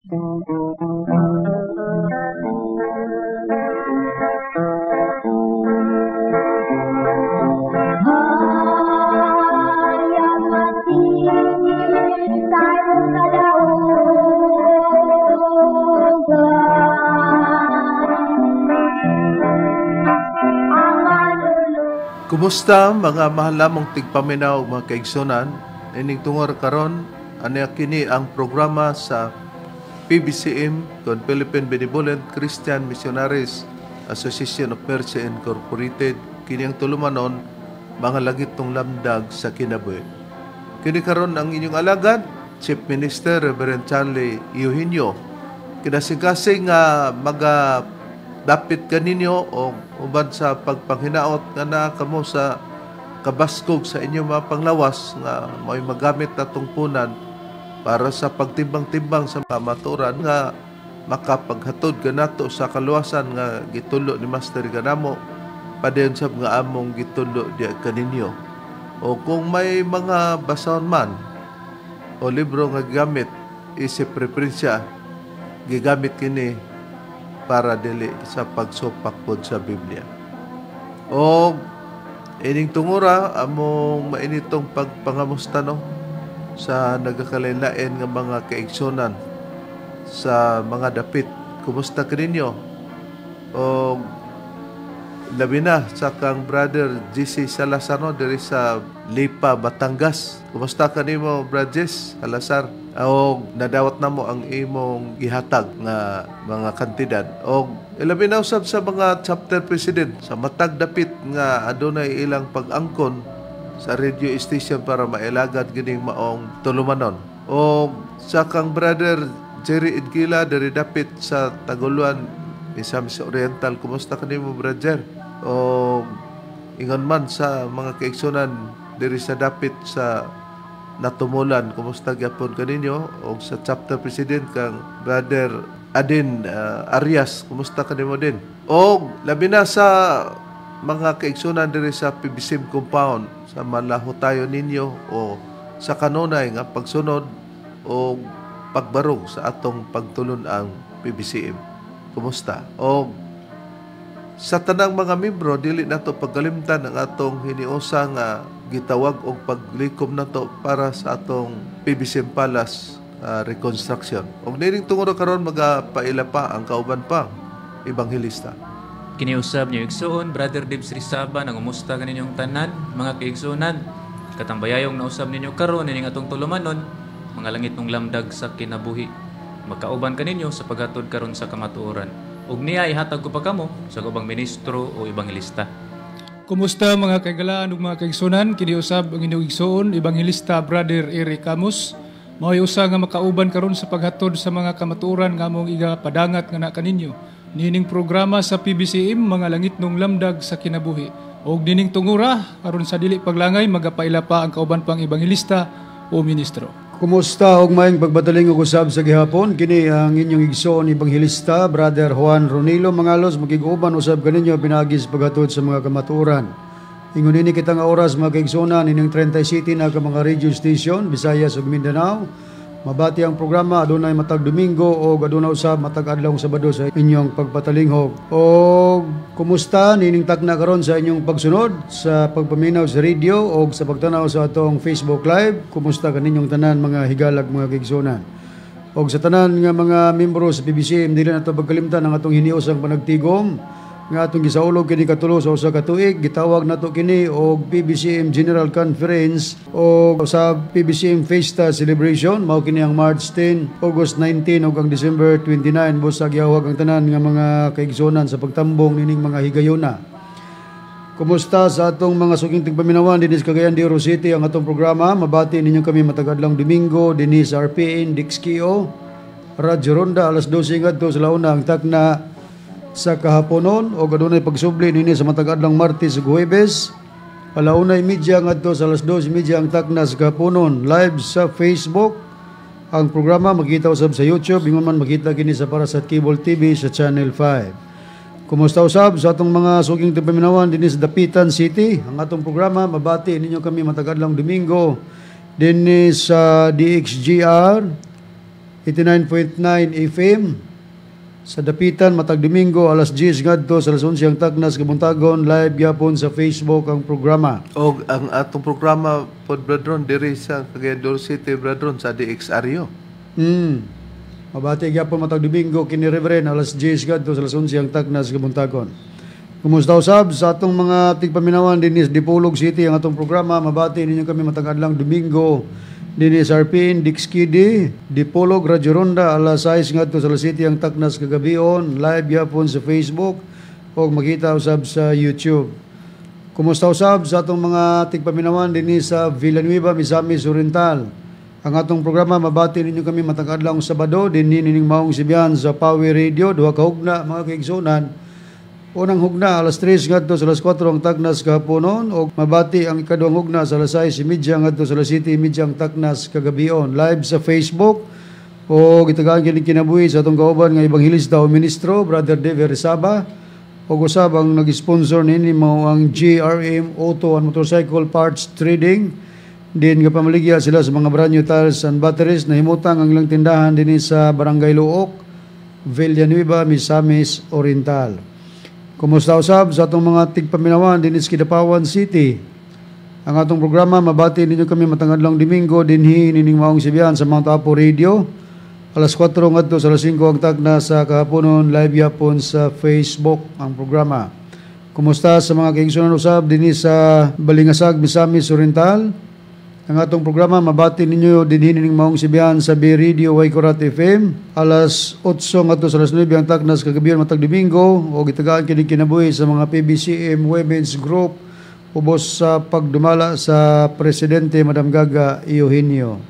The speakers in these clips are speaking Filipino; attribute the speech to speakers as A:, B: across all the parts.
A: Kumusta mga mahal lamang tigpaminaw mga kaigsunan? Ining tungor karon ani kini ang programa sa PBCM kon Philippine Benevolent Christian Missionaries Association of Mercy Incorporated. Kini ang tulumanon mga lagitong lamdag sa kinabuhi. Kini karon ang inyong alagad Chief Minister Reverend Charlie Eugenio. Kinasing-kasing nga dapit kaninyo o uban sa pagpanghinaot nga na kamo sa kabaskog sa inyong mga panglawas nga may magamit na tungpunan para sa pagtimbang-timbang sa kamaturan nga makapaghatod kanato sa kaluwasan nga gitulo ni Master Ganamo padayon sab nga among gitulo di kaninyo. O kung may mga basahon man o libro nga gamit isip referensya gigamit kini para dili sa pagsupak pod sa Biblia. O ining tungura among mainitong pagpangamusta no sa nagakalain-lain nga mga kaigsunan sa mga dapit. Kumusta kaninyo? O labi na sa kang brother GC Salazar no diri sa Lipa, Batangas. Kumusta kanimo Brother Jess Salazar? O nadawat na mo ang imong gihatag nga mga kantidad o ilabi na usab sa mga chapter president sa matag dapit nga adunay ilang pag-angkon sa radio station para mailagad gining maong tulumanon. O sa kang brother Jerry Edgila dari dapit sa Taguluan, Misamis Oriental. Kumusta kanimo brother? O ingon man sa mga kaigsunan diri sa dapit sa Natumulan, kumusta gyapon kaninyo? O sa chapter president kang brother Adin Arias, kumusta kanimo din? O labi na sa mga kaigsunan diri sa PBCM compound sa malaho tayo ninyo o sa kanunay nga pagsunod o pagbarog sa atong pagtulon ang PBCM. Kumusta? O sa tanang mga membro dili nato pagkalimtan ang atong hiniusa nga gitawag og paglikom nato para sa atong PBCM Palace reconstruction. Og nining tungod karon magapaila pa ang kauban pa ebanghelista.
B: Kiniusab niyo igsoon Brother Debs Rizaba nang umusta kaninyong tanan mga kaigsunan. Katambayayong nausab ninyo karon ining atong tulumanon mga langit ng lamdag sa kinabuhi. Magkauban kaninyo sa paghatod karon sa kamatuoran. Ug niya ihatag ko pa kamo sa ubang ministro o ebanghelista.
C: Kumusta mga kaigalaan ug mga kaigsunan? Kiniusab ang inyong igsoon ebanghelista Brother Eric Camus. Mao'y usa nga makauban karon sa paghatod sa mga kamatuoran nga among igapadangat nga na kaninyo. Nining programa sa PBCM mga langit ng lamdag sa kinabuhi. Og nining tungura aron sa dili paglangay magapaila pa ang kauban pang ebanghelista o ministro.
D: Kumusta og maayong pagbataling ug usab sa gihapon? Kini ang inyong igsoon ebanghelista Brother Juan Ronilo Mangalos magiguban usab kaninyo pinagi sa paghatod sa mga kamatuoran. Ingon ini kita nga oras mga kaigsunan ining 30 city na ka mga radio station Visayas ug Mindanao. Mabati ang programa adunay matag Domingo o adunay usab matag adlaw Sabado sa inyong pagpatalinghog. O kumusta nining takna karon sa inyong pagsunod sa pagpaminaw sa radio o sa pagtanaw sa atong Facebook Live. Kumusta kaninyong tanan mga higalag mga kaigsunan. O sa tanan nga mga membro sa PBCM dili nato pagkalimtan ang atong hiniusang panagtigom nga atong gisaulog kini katulo sa usa ka tuig. Gitawag nato kini og PBCM General Conference o sa PBCM Fiesta Celebration mao kini ang March 10, August 19 ug ang December 29 busa gihawag ang tanan nga mga kaigsunan sa pagtambong nining mga higayuna. Kumusta sa atong mga suging tigpaminawan dinhi sa Cagayan de Oro City ang atong programa? Mabati ninyo kami matag adlaw Domingo dinhi sa RPN Dixkio Radyo Ronda alas 12 ngadto sa launa ang takna sa kahaponon o adunay pagsubli nini sa matag adlaw Martes ug Huwebes alaunay media ngadto sa alas 12:30 ang takna sa kahaponon live sa Facebook. Ang programa makita usab sa YouTube ingon man makita kini sa Parasat Cable TV sa Channel 5. Kumusta usab sa atong mga suging tigpaminawan dinhi sa Dapitan City? Ang atong programa mabati ninyo kami matag adlaw Domingo dinhi sa DXGR 89.9 FM sa Dapitan matag Domingo alas 10 ngadto sa alas 11 ang taknas kabuntagon live gyapon sa Facebook ang programa.
A: O ang atong programa pod Bradron diri sa Cagayan de Oro City Bradron sa DXRU.
D: Mabati gyapon matag Domingo kini Reverend alas 10 ngadto sa alas 11 ang taknas kabuntagon. Kumusta usab sa atong mga tigpaminawan dinhi sa Dipolog City ang atong programa. Mabati ninyo kami matag adlang Domingo dinhi sa RPN Dixkidi Dipolog Radyo Ronda alas 6 ngadto sa alas 7 ang taknas kagabion live yapon sa Facebook o makita usab sa YouTube. Kumusta usab sa atong mga tigpaminawan dinhi sa Villanueva, Misamis Oriental. Ang atong programa mabati ninyo kami matag adlang Sabado dinhi nining maong sibiyan sa Power Radio duha ka hugna mga kaigsunan. Unang hugna alas 3 ngadto sa alas 4 ang taknas kahaponon o mabati ang ikaduhang hugna sa alas 6:30 ngadto sa alas 7:30 ang taknas kagabion live sa Facebook o gitagaan kini kinabuhi sa atong kauban nga ebanghelista o ministro Brother Dave Rizaba o usab ang nag-sponsor nini mao ang GRM Auto and Motorcycle Parts Trading din nga pamaligya sila sa mga brand new tires and batteries na himutang ang ilang tindahan dinhi sa Barangay Luok, Villanueva, Misamis Oriental. Kumusta usab sa atong mga tigpaminawan dinhi sa Kidapawan City. Ang atong programa mabati ninyo kami matangadlang Domingo dinhi nining maong sibiyan sa Mount Apo Radio. Alas 4 ngadto sa alas 5 ang tagna sa kahaponon live yapon sa Facebook ang programa. Kumusta sa mga kaigsunan usab dinhi sa Balingasag, Misamis Oriental. Ang atong programa mabati ninyo dinhi nining maong sibiyan sa B Radio Waikurat FM alas 8 ngadto sa alas 9 ang taknas kagabion matag Domingo o gitagaan kini kinabuhi sa mga PBCM Women's Group ubos sa pagdumala sa Presidente Madam Gaga Eugenio.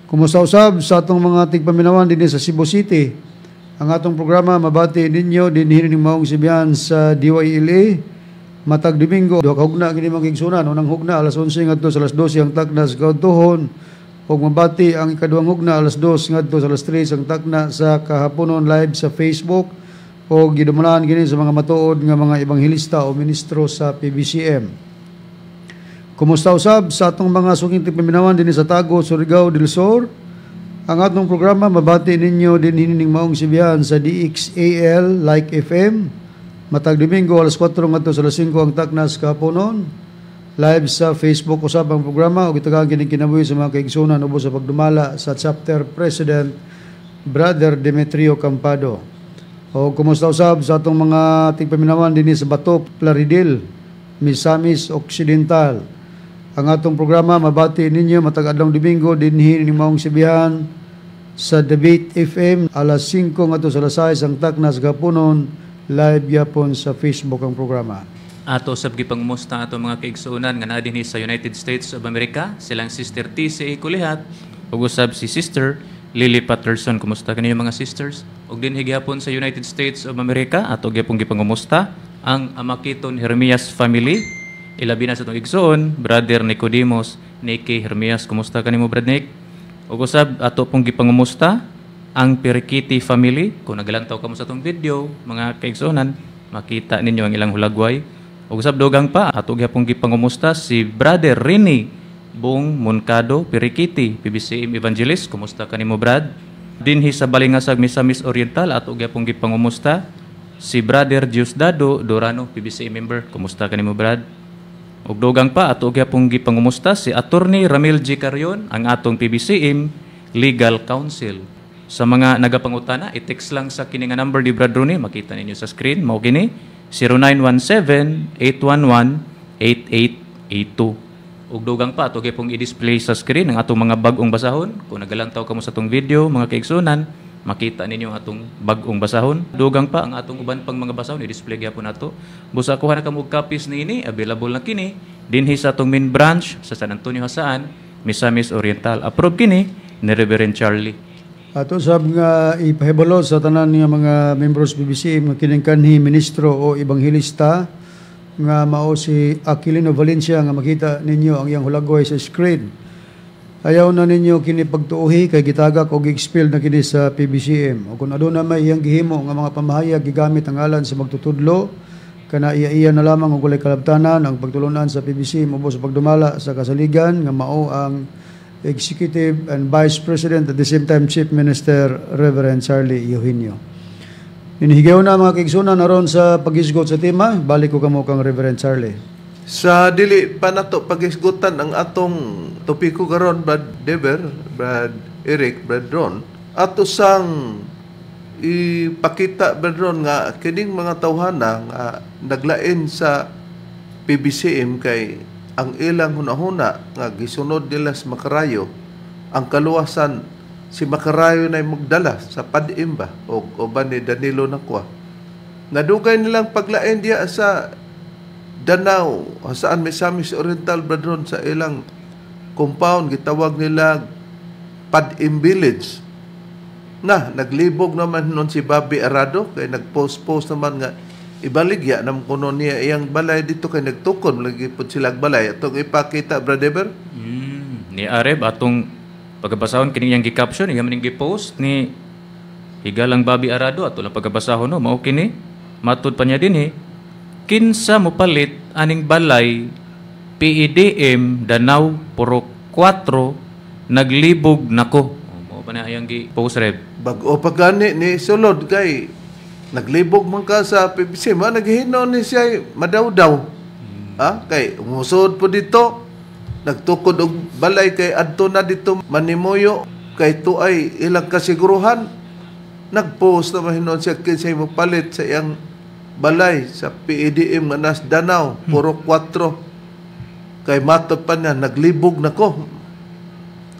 D: Kumusta usab sa atong mga tigpaminawan dinhi sa Cebu City. Ang atong programa mabati ninyo dinhi nining maong sibiyan sa DYLA matag Domingo duha ka hugna kini mga kaigsunan. Unang hugna alas 11 ngadto sa alas 12 ang takna sa kautuhon ug mabati ang ikaduhang hugna alas 2 ngadto sa alas 3 ang takna sa kahaponon live sa Facebook o gidumalaan kini sa mga matuod nga mga ebanghelista o ministro sa PBCM. Kumusta usab sa atong mga suging tigpaminawan dinhi sa Tago, Surigao del Sur. Ang atong programa mabati ninyo dinhi ning maong sibiyan sa DXAL Like FM matag Domingo alas 4 ngadto sa alas 5 ang taknas kahaponon live sa Facebook usab ang programa ug gitagaan kini kinabuhi sa mga kaigsunan ubos sa pagdumala sa chapter president Brother Demetrio Campado. O kumusta usab sa atong mga tigpaminawan dinhi sa Bato, Plaridel, Misamis Occidental. Ang atong programa mabati ninyo matag adlong Domingo dinhi ning maong sibihan sa Debate FM alas 5 ngadto sa alas 6 ang taknas kahaponon live yapon sa Facebook ang programa.
B: Ato sab gipangumusta ato mga kaigsuonan nga naa dinhi sa United States of America, silang Sister TCA Kulihat ug usab si Sister Lily Patterson. Kumusta kaniyo mga sisters? Ug dinhi gyapon sa United States of America ato gyapon gipangumusta ang Amakiton Hermias family. Ilabi na sa atong igsoon, Brother Nicodemos Nicky Hermias. Kumusta kanimo Brad Nick? Ug usab ato pong gipangumusta ang Perikiti family. Kung nagalantaw ka mo sa itong video, mga kaigsunan, makita ninyo ang ilang hulagway. O usab dogang pa, ato gyapong gipangumusta si Brother Rini Bong Moncado Perikiti, PBCM Evangelist. Kumusta kanimo Brad? Dinhi sa Balingasag, Misamis Oriental, ato gyapong gipangumusta si Brother Diosdado Dorano, PBCM member. Kumusta kanimo Brad? Og dogang pa, ato gyapong gipangumusta si Attorney Ramil G. Carion, ang atong PBCM Legal Counsel. Sa mga nagapangutana, i-text lang sa kini nga number ni Brad Rooney, makita ninyo sa screen, mao kini 0917-811-8882. Ug dugang pa ato gyapong i-display sa screen ang atong mga bag-ong basahon. Kung nagalantaw kamo sa atong video, mga kaigsunan, makita ninyo ang atong bag-ong basahon. Dugang pa ang atong uban pang mga basahon i-display gyapon nato. Busa kuha na kamo copies niini, available na kini dinhi sa atong main branch sa San Antonio Hasaan, Misamis Oriental. Approve kini ni Reverend Charlie.
D: Ato sab nga ipahibalo sa tanan nga mga members PBCM nga kining kanhi ministro o ebanghelista nga mao si Aquilino Valencia nga makita ninyo ang iyang hulagoy sa screen. Ayaw na ninyo kini pagtuohi kay gitagak og expel na kini sa PBCM. O kung aduna may iyang gihimo nga mga pamahayag gigamit ang ngalan sa magtutudlo kana iya na lamang og walay kalabtanan ang pagtulunan sa PBCM ubos sa pagdumala sa kasaligan nga mao ang Executive and Vice President at the same time Chief Minister Reverend Charlie Eugenio. Inihigaw na mga kaigsunan naron sa pag-isgot sa tema. Balik ko kamo kang Reverend Charlie.
A: Sa dili pa nato pag-isgutan ang atong topiko karon, Brad Deber, Brad Eric, Brad Ron, ato sang ipakita, Brad Ron, nga kining mga tawhana nga naglain sa PBCM kay ang ilang hunahuna nga gisunod nila sa Makarayo, ang kaluwasan si Makarayo na magdala sa Padimba o ba ni Danilo Nakwa. Nadugay nilang paglain diya sa Danau, saan Misamis Oriental, Bradron, sa ilang compound, gitawag nila Padim Village. Naglibog naman nun si Bobby Arado, kay nag-post naman nga, ibaligya naman kuno niya iyang balay dito, kay nagtukon, lagi po silang balay. Itong ipakita, Bradeber?
B: Ni Areb, atong pagkabasahon, kining yang gi-caption, yung maning gi-post, ni Higalang Bobby Arado, ato lang pagkabasahon, no? Mao kini, matud pa niya din, kinsa mo palit aning balay PEDM Danau Puro 4 naglibog nako. Mao pa na ayang gi-post Reb.
A: Bag-o pa gani ni sulod kay naglibog man ka sa PBC, naghihinon ni siya madawdaw. Kay umusod po dito, nagtukod og balay kay adto na dito manimuyo kay tuay ilang kasiguruhan. Nagpost na mahinon siya kinsa mo palit sa iyang balay sa PEDM nga nas Danau, Puro 4. Kay matod pa niya, naglibog na ko.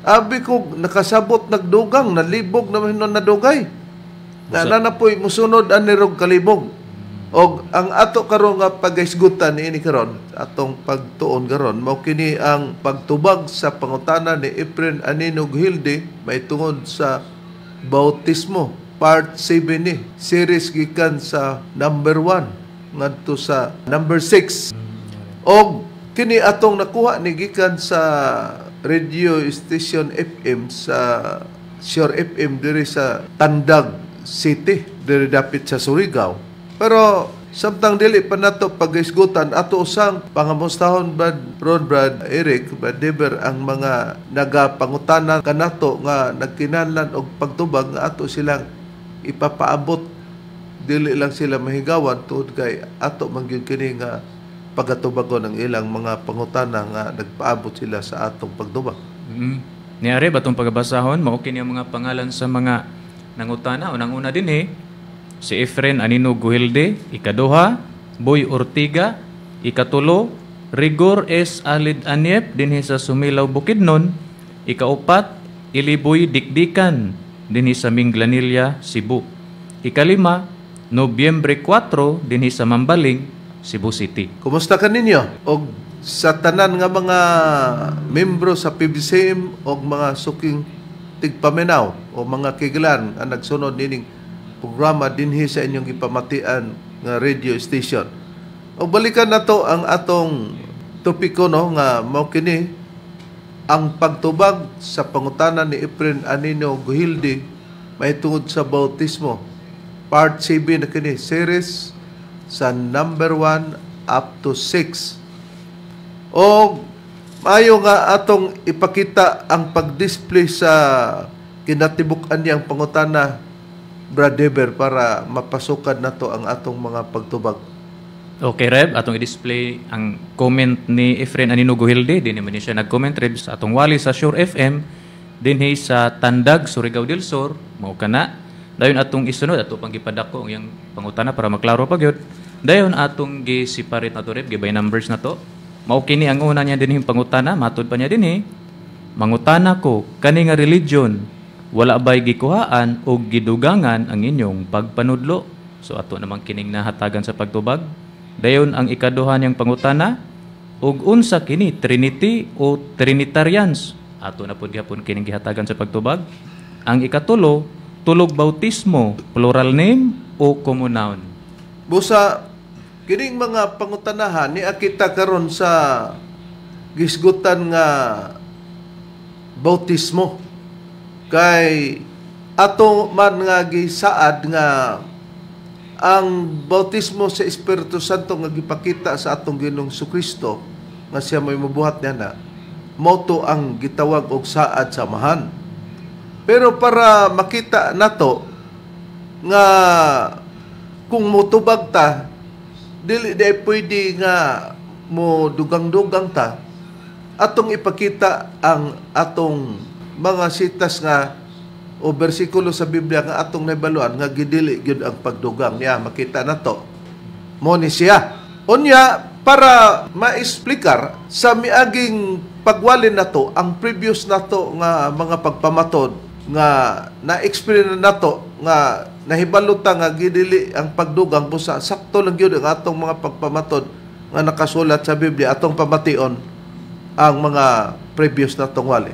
A: Abi ko, nakasabot, nagdugang, nalibog naman nun nadugay. Na po'y musunod anirog kalibog. O ang ato karon nga pag-isgutan ni ini karon, atong pagtuon karon, mao kini ang pagtubag sa pangutana ni Efren Aninog Hilde may tungod sa bautismo. Part 7 ni, series gikan sa number 1 ngadto sa number 6. Og kini atong nakuha ni gikan sa radio station FM sa Sure FM diri sa Tandag City, diri dapit sa Surigao. Pero samtang dili pa nato pag-isgutan, ato usang pangamustahon Brad Eric, Brad Deber, ang mga nagapangutana kanato nga nagkinahanglan og pagtubag nga ato silang ipapaabot, dili lang sila mahigawan tuod kay ato mangyud kini nga pagatubagon ng ilang mga pangutana nga nagpaabot sila sa atong pagtubag.
B: Ni Areb, atong pagbasahon, mao kini ang mga pangalan sa mga nangutana. Unang una din si Efren Anino Guhilde, ikaduha Boy Ortiga, ikatulo Rigor S. Alid Aniep dinhi sa Sumilaw Bukidnon, ikaupat Iliboy Dikdikan dinhi sa Minglanilla, Cebu. Ikalima, Nobyembre 4 dinhi sa Mambaling, Cebu City.
A: Kumusta ka ninyo? Og sa tanan nga mga membro sa PBCM og mga suking tigpaminaw o mga kiglan ang nagsunod nining programa dinhi sa inyong ipamatian nga radio station. Og balikan nato ang atong topiko, no, nga mao kini ang pagtubag sa pangutana ni Efren Anino Guhilde may tungod sa bautismo. Part 7 na kini, series sa number 1 up to 6. O maayo nga atong ipakita ang pag-display sa kinatibuk-an niyang pangutana, Brad Deber, para mapasukan nato ang atong mga pagtubag.
B: Okay, Reb, atong i-display ang comment ni Efren Anino Guhilde. Din naman siya nag-comment, Reb, sa atong wali sa Sure FM, dinhi sa Tandag, Surigao del Sur, mao kana. Dayon atong isunod, ato pang gipadako ang iyang pangutana para maklaro pa gyud. Dayon atong gi-separate nato, Reb, gibay numbers na to. Mao kini ang una niya dinhi pangutana, matud pa niya dinhi. Mangutana ko, kani nga religion, wala ba'y gikuhaan o gidugangan ang inyong pagpanudlo? So ato namang kining nahatagan sa pagtubag. Dayon ang ikaduha niyang pangutana, ug unsa kini, Trinity o Trinitarians? Ato na pud gyapon kining gihatagan sa pagtubag. Ang ikatulo, tulog bautismo, plural name o common noun?
A: Busa kining mga pangutanahan ni akita karon sa gisgutan nga bautismo. Kay ato man nga gisaad nga ang bautismo sa Espiritu Santo nga gipakita sa atong Ginoong Kristo nga siya may mabuhat niya na, moto ang gitawag og saad samahan. Pero para makita nato nga kung motubag ta, dili pwede nga mo dugang-dugang ta, atong ipakita ang atong mga sitas nga o bersikulo sa Biblia nga atong nabaluan nga gidili gyud ang pagdugang niya. Makita nato mo ni siya. Unya, para ma-explicar sa miaging pagwalin nato ang previous nato nga mga pagpamatod nga na-experience nato nga nahibaluta nga gidili ang pagdugang busa sakto lang gyud ang atong mga pagpamatod nga nakasulat sa Biblia atong pamation ang mga previous natong wali.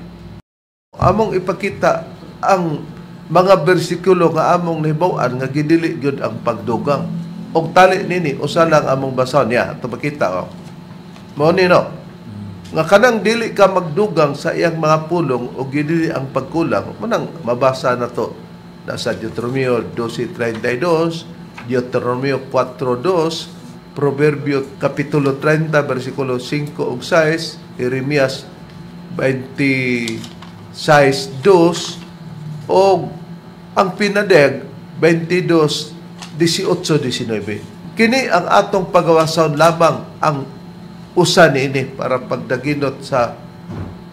A: Among ipakita ang mga bersikulo nga among nahibaw-an nga gidili gyud ang pagdugang. Og tali nini usa lang among basahon niya ato makita mao ni no nga kanang dili ka magdugang sa iyang mga pulong o gidili ang pagkulang manang mabasa na to nasa Deuteronomio 12:32, Deuteronomio 4:2, Proverbio kapitulo 30 bersikulo 5 ug 6, Jeremias 26:2 o ang pinadeg 22:18-19. Kini ang atong pagawason lamang ang usa niini para pagdaginot sa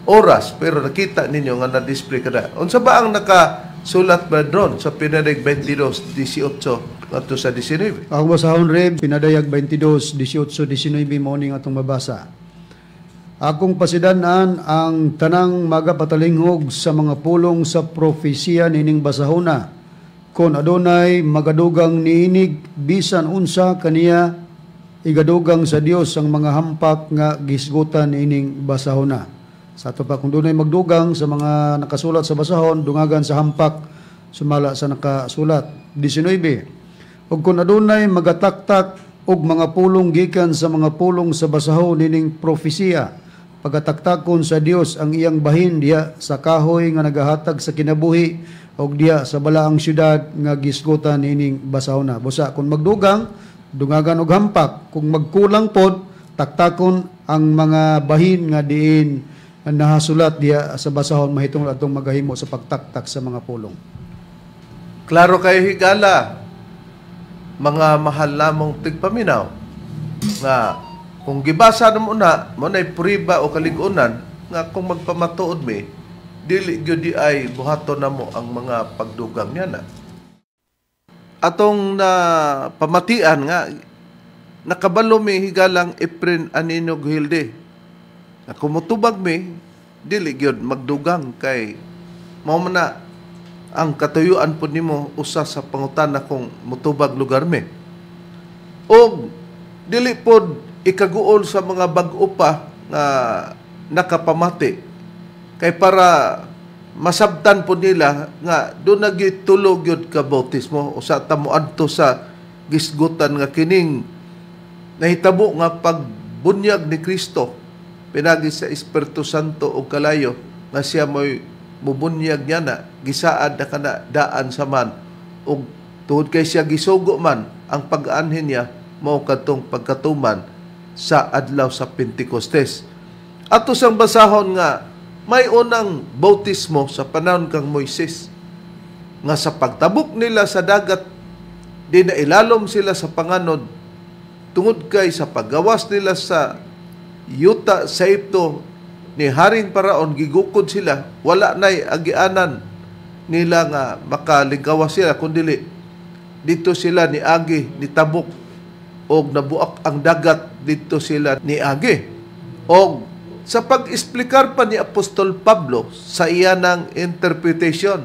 A: oras, pero nakita ninyo nga na-display kada. Unsa ba ang nakasulat ba doon sa pinadeg 22:18 ngadto sa 19?
D: Ang basahon rin, pinadayag 22:18-19 morning atong mabasa. Akong pasidanan ang tanang magapatalingog sa mga pulong sa propesiya nining basahona. Kon adunay magadugang niinig bisan unsa kaniya igadugang sa Dios ang mga hampak nga gisgutan niining basahona. Sa ato pa kung dunay magdugang sa mga nakasulat sa basahon, dungagan sa hampak sumala sa nakasulat. 19. Ug kun adunay magataktak og mga pulong gikan sa mga pulong sa basahon nining propesiya, pagataktakon sa Dios ang iyang bahin diya sa kahoy nga nagahatag sa kinabuhi og diya sa balaang syudad nga gisgutan nining basahona. Busa kung magdugang, dungagan og hampak. Kung magkulang pod, taktakon ang mga bahin nga diin nahasulat diya sa basahon mahitungod atong magahimo sa pagtaktak sa mga pulong.
A: Klaro kayo higala, mga mahal namong tigpaminaw, nga kung gibasa na muna, muna'y puriba o kaligunan, nga kung magpamatuod mi, dili gyud di ay buhaton na mo ang mga pagdugang niya na. Atong na pamatian nga, nakabalo mi higalang Efren Aninog Hilde. Na kumutubag mi, dili gyud magdugang kay mao man na ang katuyuan po nimo usa sa pangutana kung mutubag lugar mi. O dili pod ikaguol sa mga bag-o pa nga nakapamati kay para masabtan po nila nga doon nagitulog yun ka bautismo o sa tamuadto sa gisgutan nga kining nahitabo nga pagbunyag ni Kristo pinagi sa Espiritu Santo o kalayo nga siya mo'y mubunyag niya na gisaad na kana daan sa man o tuhod kay siya gisugo man ang pag-aanhin niya mao kadtong pagkatuman sa adlaw sa Pentecostes. Ato sang basahon nga may unang bautismo sa panahon kang Moises nga sa pagtabok nila sa dagat di na ilalom sila sa panganod tungod kay sa paggawas nila sa yuta sa Egypto ni Haring Paraon gigukod sila wala nay agianan nila nga makaligawas sila kundi dito sila ni agi ni tabok og nabuak ang dagat dito sila ni agi. Og sa pag-explikar pa ni Apostol Pablo sa iyanang interpretation,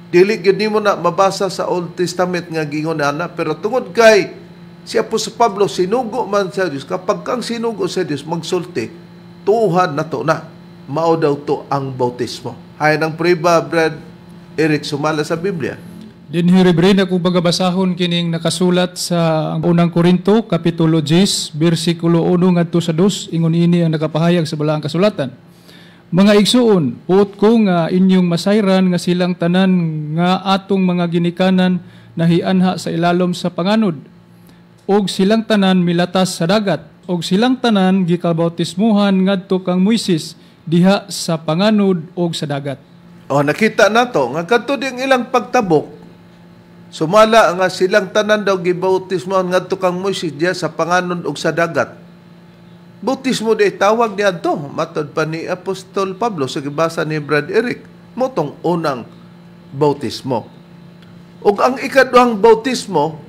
A: dili gyud nimo na mabasa sa Old Testament nga gingon ana, pero tungod kay si Apostol Pablo sinugo man sa Dios, kapag kang sinugo sa Dios magsulti, tuhan na to na mao daw to ang bautismo. Hay nang prueba Brad Eric sumala sa Biblia.
C: Dinhi rin ako bagabasahon kining nakasulat sa unang Korinto, kapitulo 10, versikulo 1 ngadto sa 2, ingon ini ang nakapahayag sa balaang kasulatan. Mga igsuon, puot ko nga inyong masayran nga silang tanan nga atong mga ginikanan nahianha sa ilalom sa panganod. Og silang tanan milatas sa dagat, og silang tanan gikabautismuhan ngadto kang Moises diha sa panganod o sa dagat.
A: O nakita na to, nga kadto ding ilang pagtabok, sumala nga silang tanan daw gibautismo ngadto kang Moises diya sa panganon ug sa dagat. Bautismo di tawag niya to, matod pa ni Apostol Pablo sa gibasa ni Brad Eric, motong unang bautismo. Ug ang ikaduhang bautismo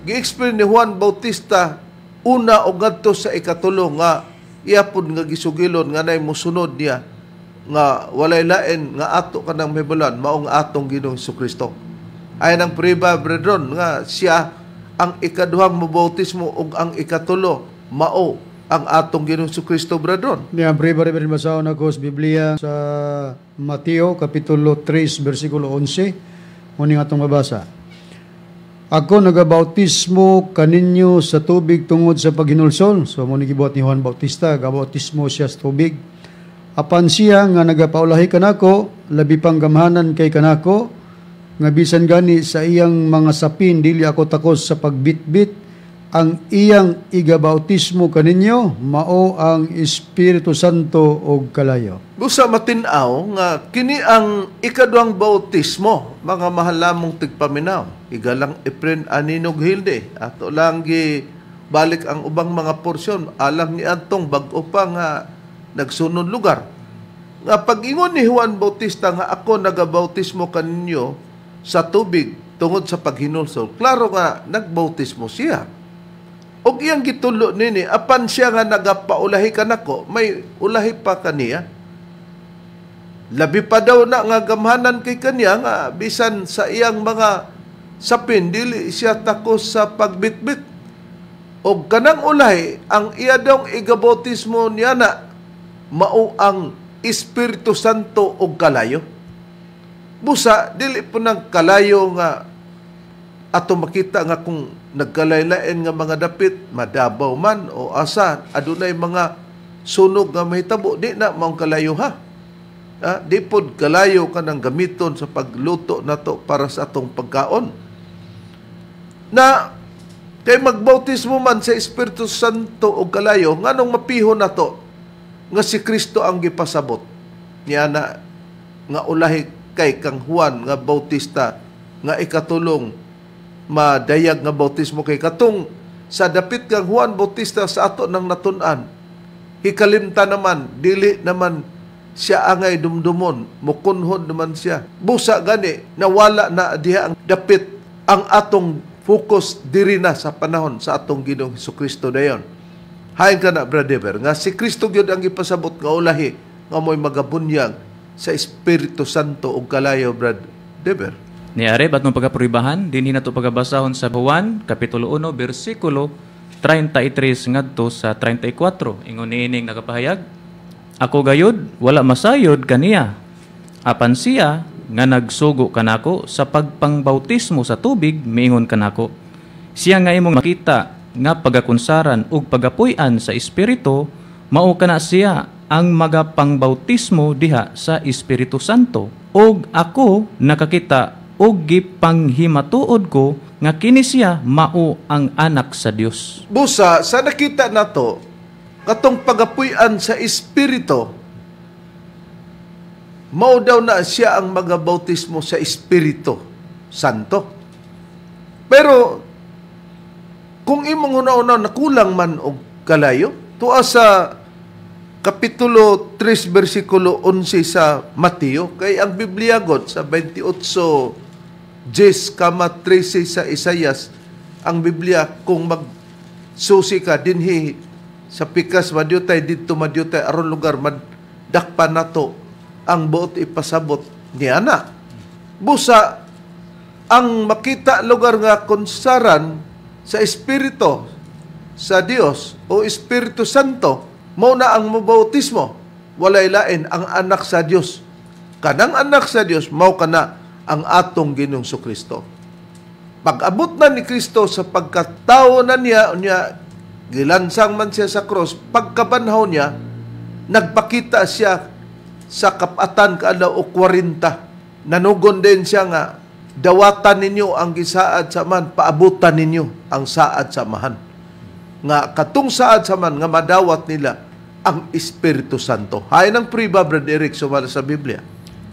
A: gi-explain ni Juan Bautista una og ngadto sa ikatulo nga iyapon nga gisugilon nga nay mosunod niya nga walay lain nga ato kanang mibulan maong atong Ginoong Jesucristo. Ay nang priba brethren nga siya ang ikaduhang mabautismo ug ang ikatulo mao ang atong Ginoong Jesucristo brethren.
D: Niya priba rin basahon ako sa Biblia sa Mateo kapitulo 3 bersikulo 11. Muni atong mabasa. Ako nagabautismo kaninyo sa tubig tungod sa paghinulsol. So muni gibuhat ni Juan Bautista, gabautismo siya sa tubig. Apan siya nga nagapaulahi kanako, labi pang gamhanan kay kanako, nga bisan gani sa iyang mga sapin dili ako takos sa pagbitbit, ang iyang igabautismo kaninyo mao ang Espiritu Santo og kalayo.
A: Busa matinaw nga kini ang ikaduhang bautismo, mga mahal lamong tigpaminaw. Igalang Efren Aninog Hilde, ato lang gi balik ang ubang mga porsyon, alam ni Antong bag-o pa nga nagsunod lugar. Nga pag-ingon ni Juan Bautista nga ako nagabautismo kaninyo sa tubig tungod sa paghinulsol, klaro nga nagbautismo siya. Og iyang gitulo nini, apan siya nga nagapaulahi kanako, may ulahi pa kaniya. Labi pa daw na nga gamhanan kay kaniya nga bisan sa iyang mga sapin, dili siya takos sa pagbitbit. Og kanang ulahi, ang iya daw igabautismo niya na mao ang Espiritu Santo og kalayo. Busa, dili po ng kalayo nga ato makita nga kung nagkalaylain nga mga dapit, madabaw man o asa, adunay mga sunog nga mahitabo, di na maong kalayo ha. Di pod kalayo ka ng gamiton sa pagluto nato para sa atong pagkaon. Na kay magbautismo man sa Espiritu Santo o kalayo, nganong mapiho nato nga si Kristo ang gipasabot. Niya na nga ulahi kay kang Juan nga Bautista nga ikatulong madayag nga bautismo kay katong sa dapit kang Juan Bautista sa ato nang natun-an. Hikalimta naman, dili naman siya angay dumdumon, mukunhod naman siya. Busa gani, nawala na diha ang dapit ang atong focus diri na sa panahon sa atong Ginoong Jesucristo dayon. Hain ka na, brother, nga si Kristo gyud ang ipasabot nga ulahi nga mo'y magabunyag sa Espiritu Santo ug kalayo, brother.
B: Ni are bat mong pagapuribahan, dinhi nato pagabasahon sa Juan kapitulo 1 bersikulo 33 ngadto sa 34. Ingon niining nakapahayag, ako gayud wala masayod kaniya. Apan siya nga nagsugo kanako sa pagpangbautismo sa tubig miingon kanako. Siya nga imong makita nga pagakunsaran ug pagapuy-an sa Espiritu, mao kana siya ang magapangbautismo diha sa Espiritu Santo. Og ako nakakita og gipanghimatuod ko nga kini siya mao ang anak sa Dios.
A: Busa, sa nakita nato katong pagapuy-an sa Espiritu, mao daw na siya ang magabautismo sa Espiritu Santo. Pero kung imong una-una nakulang man og kalayo, tuwa sa kapitulo 3 bersikulo 11 sa Mateo, kay ang Biblia god sa 28 13 sa Isayas, ang Biblia kung magsusi ka dinhi sa pikas madyutay didto madyutay aron lugar madakpan nato ang buot ipasabot niya na. Busa ang makita lugar nga konsaran sa Espiritu sa Dios o Espiritu Santo, mao na ang mabautismo, walay lain ang anak sa Dios. Kanang anak sa Dios mao kana ang atong Ginoong Jesucristo. Pag-abot na ni Kristo sa pagkatao na niya, gilansang man siya sa cross, pagkabanhaw niya, nagpakita siya sa kapatan kaadlaw o 40. Nanugon din siya nga, dawatan ninyo ang gisaad sa man, paabutan ninyo ang saad sa mahan. Nga katong saad sa man, nga madawat nila, ang Espiritu Santo. Hay ng prueba, Brad Eric, sumala sa Biblia.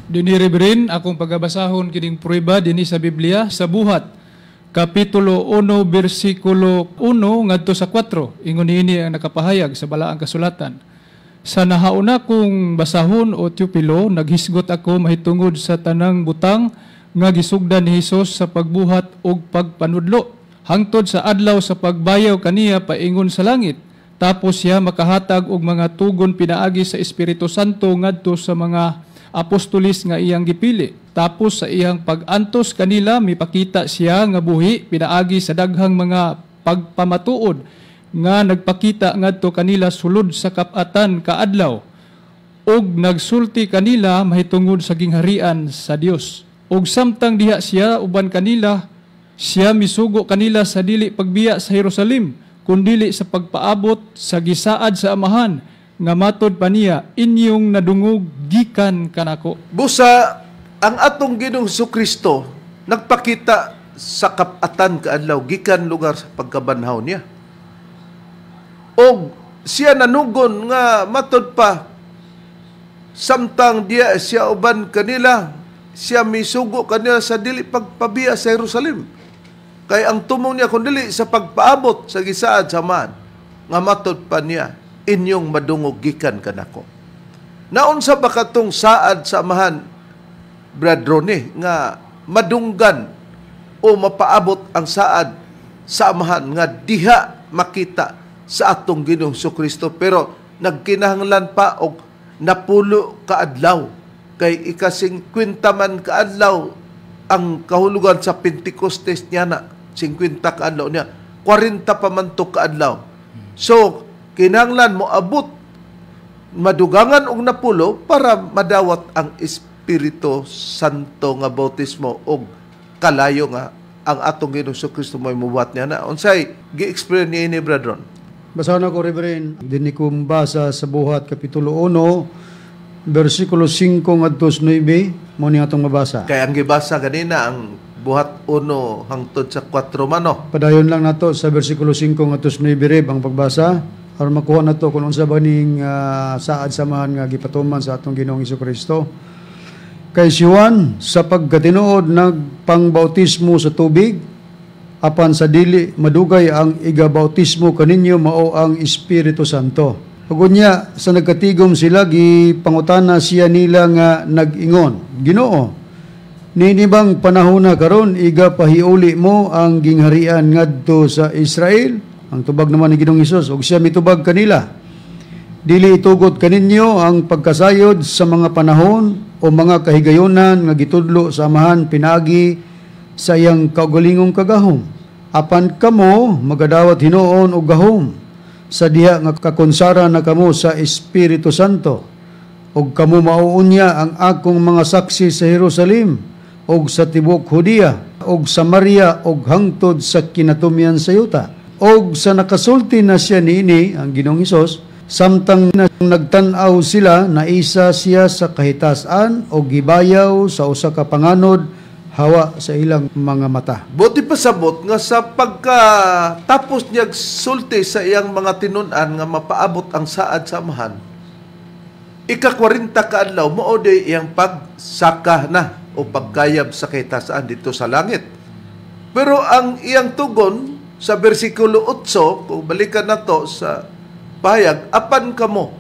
C: Dini Rebrin, akong pagabasahon kining prueba dinhi sa Biblia sa Buhat, Kapitulo 1, versikulo 1 ngadto sa 4. Ingon niini ang nakapahayag sa balaang kasulatan. Sa nahauna kong basahon o Teopilo, naghisgot ako mahitungod sa tanang butang nga gisugdan ni Hesus sa pagbuhat og pagpanudlo. Hangtod sa adlaw sa pagbayaw kaniya paingon sa langit. Tapos siya makahatag og mga tugon pinaagi sa Espiritu Santo ngadto sa mga apostolis nga iyang gipili. Tapos sa iyang pag-antos kanila mipakita siya nga buhi pinaagi sa daghang mga pagpamatuod nga nagpakita ngadto kanila sulod sa kapatan kaadlaw og nagsulti kanila mahitungod sa gingharian sa Dios. Og samtang diha siya uban kanila, siya misugo kanila sa dili pagbiya sa Jerusalem, kundili sa pagpaabot sa gisaad sa amahan, nga matod pa niya, inyong nadungog gikan kanako.
A: Busa, ang atong Ginoong Kristo nagpakita sa kapatan kaadlaw, gikan lugar sa pagkabanhaw niya. Og siya nanugon nga matod pa, samtang diya siya uban kanila, siya misugo kanila sa dili pagpabiya sa Jerusalem. Kay ang tumong niya kundili sa pagpaabot sa gisaad samahan, nga matod pa niya, inyong madungog gikan kanako. Naunsa ba katong saad samahan, Brad Ronnie, nga madunggan o mapaabot ang saad sa amahan nga diha makita sa atong Ginoong Kristo, pero nagkinahanglan pa og napulo kaadlaw. Kay ika-50 man kaadlaw ang kahulugan sa Pentecostes niya na 50 kaadlaw niya, 40 pa man to kaadlaw. So, kinahanglan mo abot madugangan og napulo para madawat ang Espiritu Santo nga bautismo og kalayo nga ang atong Ginoong Kristo mo'y mubuhat niya na. Unsay gi-explain niya ini, Bradron?
D: Basahan ako, Reverend. Dini ko basa sa Buhat, Kapitulo 1, versikulo 5 ngadto 9, mo ni atong mabasa.
A: Kaya ang gibasa ganina ang Buhat 1 hangtod sa 4 mano.
D: Padayon lang nato sa versikulo 5 ngadto 9 rib ang pagbasa aron makuha nato kung unsa ba ning saad samahan nga gipatuman sa atong Ginoong Kristo. Kay si Juan sa pagkatinuod nagpangbautismo sa tubig, apan sa dili madugay ang igabautismo kaninyo mao ang Espiritu Santo. Ug unya sa nagkatigom sila gipangutana siya nila nga nag-ingon, Ginoo, ninibang panahon na karon iga pahiuli mo ang gingharian ngadto sa Israel? Ang tubag naman ni Ginoong Hesus, ug siya mitubag kanila, dili itugot kaninyo ang pagkasayod sa mga panahon o mga kahigayonan nga gitudlo sa amahan pinagi sa iyang kaugalingong kagahom. Apan kamo magadawat hinuon og gahom sa diha nga kakonsara na kamo sa Espiritu Santo. Og kamo mauunya ang akong mga saksi sa Jerusalem og sa tibok Judea og Samaria og hangtod sa kinatumyan sa yuta. Og sa nakasulti na siya niini ang Ginoong Hesus, samtang nagtan-aw sila na isa siya sa kahitasan o gibayaw sa usa ka panganod hawa sa ilang mga mata.
A: Buti pasabot nga sa pagkatapos niya sulti sa iyang mga tinun-an nga mapaabot ang saad sa amahan, ika-40 kaadlaw mao day iyang pagsaka na o pagkayab sa kahitasan dito sa langit. Pero ang iyang tugon sa versikulo 8, kung balikan na to sa pahayag, apan kamo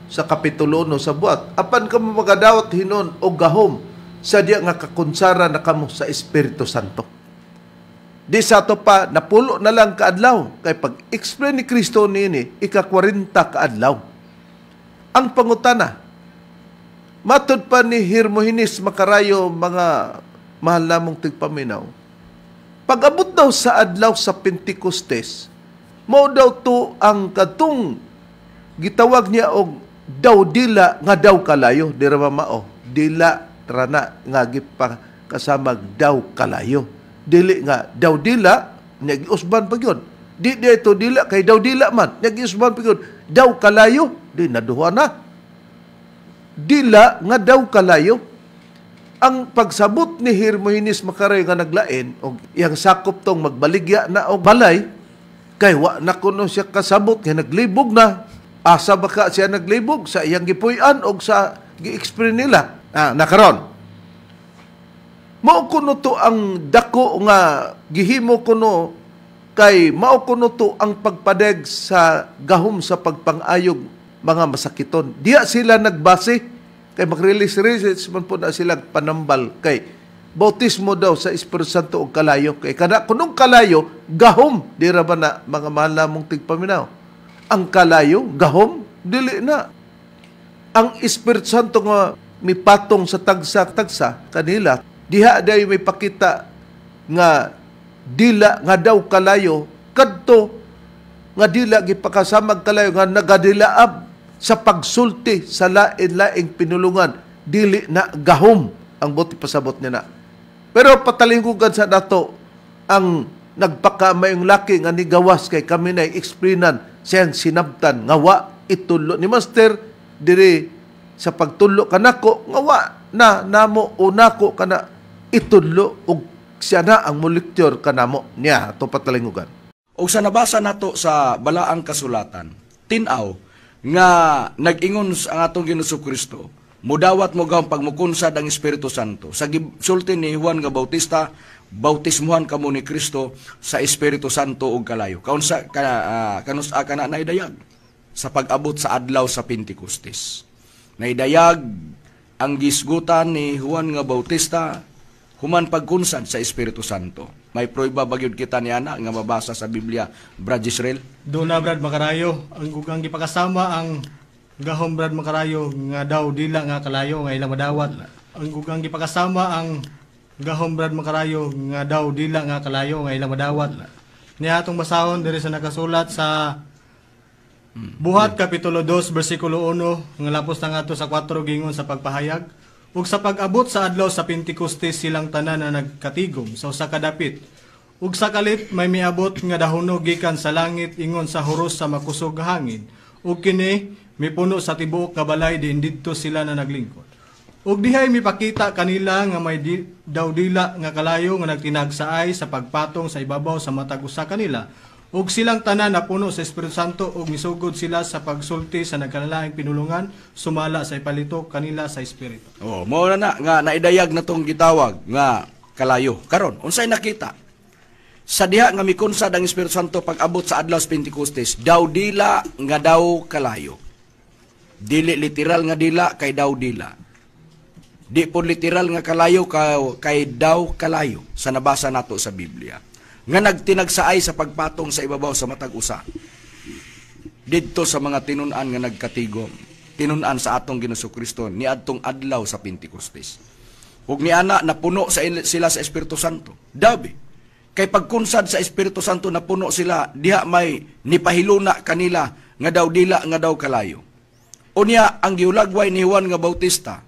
A: sa kapitulo 1 sa Buhat, apan kamo magadawat hinon o gahom sa diya nga kakonsara na kamo sa Espiritu Santo. Di sa to pa, napulo na lang kaadlaw. Kay pag-explain ni Kristo nini, ika-40 kaadlaw. Ang pangutana, matod pa ni Hermogenes Macarayo, mga mahal namong tigpaminaw, pag-abot daw sa adlaw sa Pentecostes, mao daw to ang katong gitawag niya og daw dila nga daw kalayo, di ra mao, dila rana nga gipakasamag daw kalayo. Dili nga daw dila nya giusban pa gyud. Di ito dila kay daw dila man, nya giusban pa gyud. Daw kalayo, di naduha na. Dila nga daw kalayo. Ang pagsabot ni Hermogenes Macarayo nga naglain og iyang sakop tong magbaligya na og balay, kay wa na kuno siya kasabot kay naglibog na Asa baka siya naglibog sa iyang gipuy-an o sa gi-explain nila. Nakaron. Mao kuno to ang dako nga gihimo kuno kay mao kuno to ang pagpadeg sa gahom sa pagpangayog mga masakiton. Diya sila nagbase kay mag-release man po na sila panambal kay bautismo daw sa Espiritu Santo og kalayo. Kay kada kunong kalayo gahom di ra ba na mga mahal namong tigpaminaw. Ang kalayo gahom dili na. Ang Espiritu Santo nga mipatong sa tagsa-tagsa kanila diha day may pakita nga dila nga daw kalayo kadto nga dila gipakasamag kalayo nga nagadilaab sa pagsulti sa lain-laing pinulungan dili na gahom ang buti pasabot niya na. Pero patalingkugan sa nato ang nagpakamayong laki nga nigawas kay kami na explainan siyang sinabtan nga wa itulo ni Master diri sa pagtulo kanako nga wa na namo unako kana itudlo og siya na ang molektor kanamo niya ato patalingugan.
E: O sa nabasa nato sa balaang kasulatan, tinaw nga nag-ingon ang atong Ginoong Kristo, mudawat mo gawang pagmukunsad ang Espiritu Santo. Sa gisulti ni Juan nga Bautista, bautismuhan kamo ni Kristo sa Espiritu Santo ug kalayo. Kaunsa kana naidayag sa pag-abot sa adlaw sa Pentecostes. Naidayag ang gisgutan ni Juan nga Bautista human pagkunsad sa Espiritu Santo. May prueba bagyod kita ni ana nga mabasa sa Biblia, Brad Israel.
F: Doon na Brad Makarayo, ang gugang gipakasama ang gahom Brad Makarayo nga daw dila nga kalayo nga ilang madawat. Ang gugang gipakasama ang gahom Brad Makarayo nga daw dila nga kalayo nga ilang madawat. Niya atong basahon diri sa nakasulat sa Buhat Kapitulo 2 versikulo 1 nga lapos na nga sa 4 gingon sa pagpahayag. Ug sa pag-abot sa adlaw sa Pentecostes silang tanan na nagkatigom sa usa ka dapit. Ug sa kalit may miabot nga dahunog gikan sa langit ingon sa huros sa makusog nga hangin. Ug kini mipuno sa tibuok nga balay diin didto sila na naglingkod. Ug dihay mipakita kanila nga may daw dila nga kalayo nga nagtinagsaay sa pagpatong sa ibabaw sa matag usa kanila. Ug silang tanan napuno sa Espiritu Santo ug misugod sila sa pagsulti sa nagkalalaing pinulungan sumala sa ipalito kanila sa Espiritu.
E: Mao na nga naidayag na tong gitawag nga kalayo. Karon unsay nakita? Sa diha nga mikunsad ang Espiritu Santo pag-abot sa adlaw sa Pentecostes, daw dila nga daw kalayo. Dili literal nga dila kay daw dila. Di po literal nga kalayo kay daw kalayo sa nabasa nato sa Biblia. Nga nagtinagsaay sa pagpatong sa ibabaw sa matag usa. Didto sa mga tinun-an nga nagkatigom, tinun-an sa atong Ginoong Kristo ni adtong adlaw sa Pentecostes. Ug niana napuno sila sa Espiritu Santo. Dabi kay pagkunsad sa Espiritu Santo napuno sila diha may nipahiluna kanila nga daw dila nga daw kalayo. Unya ang giulagway ni Juan nga Bautista,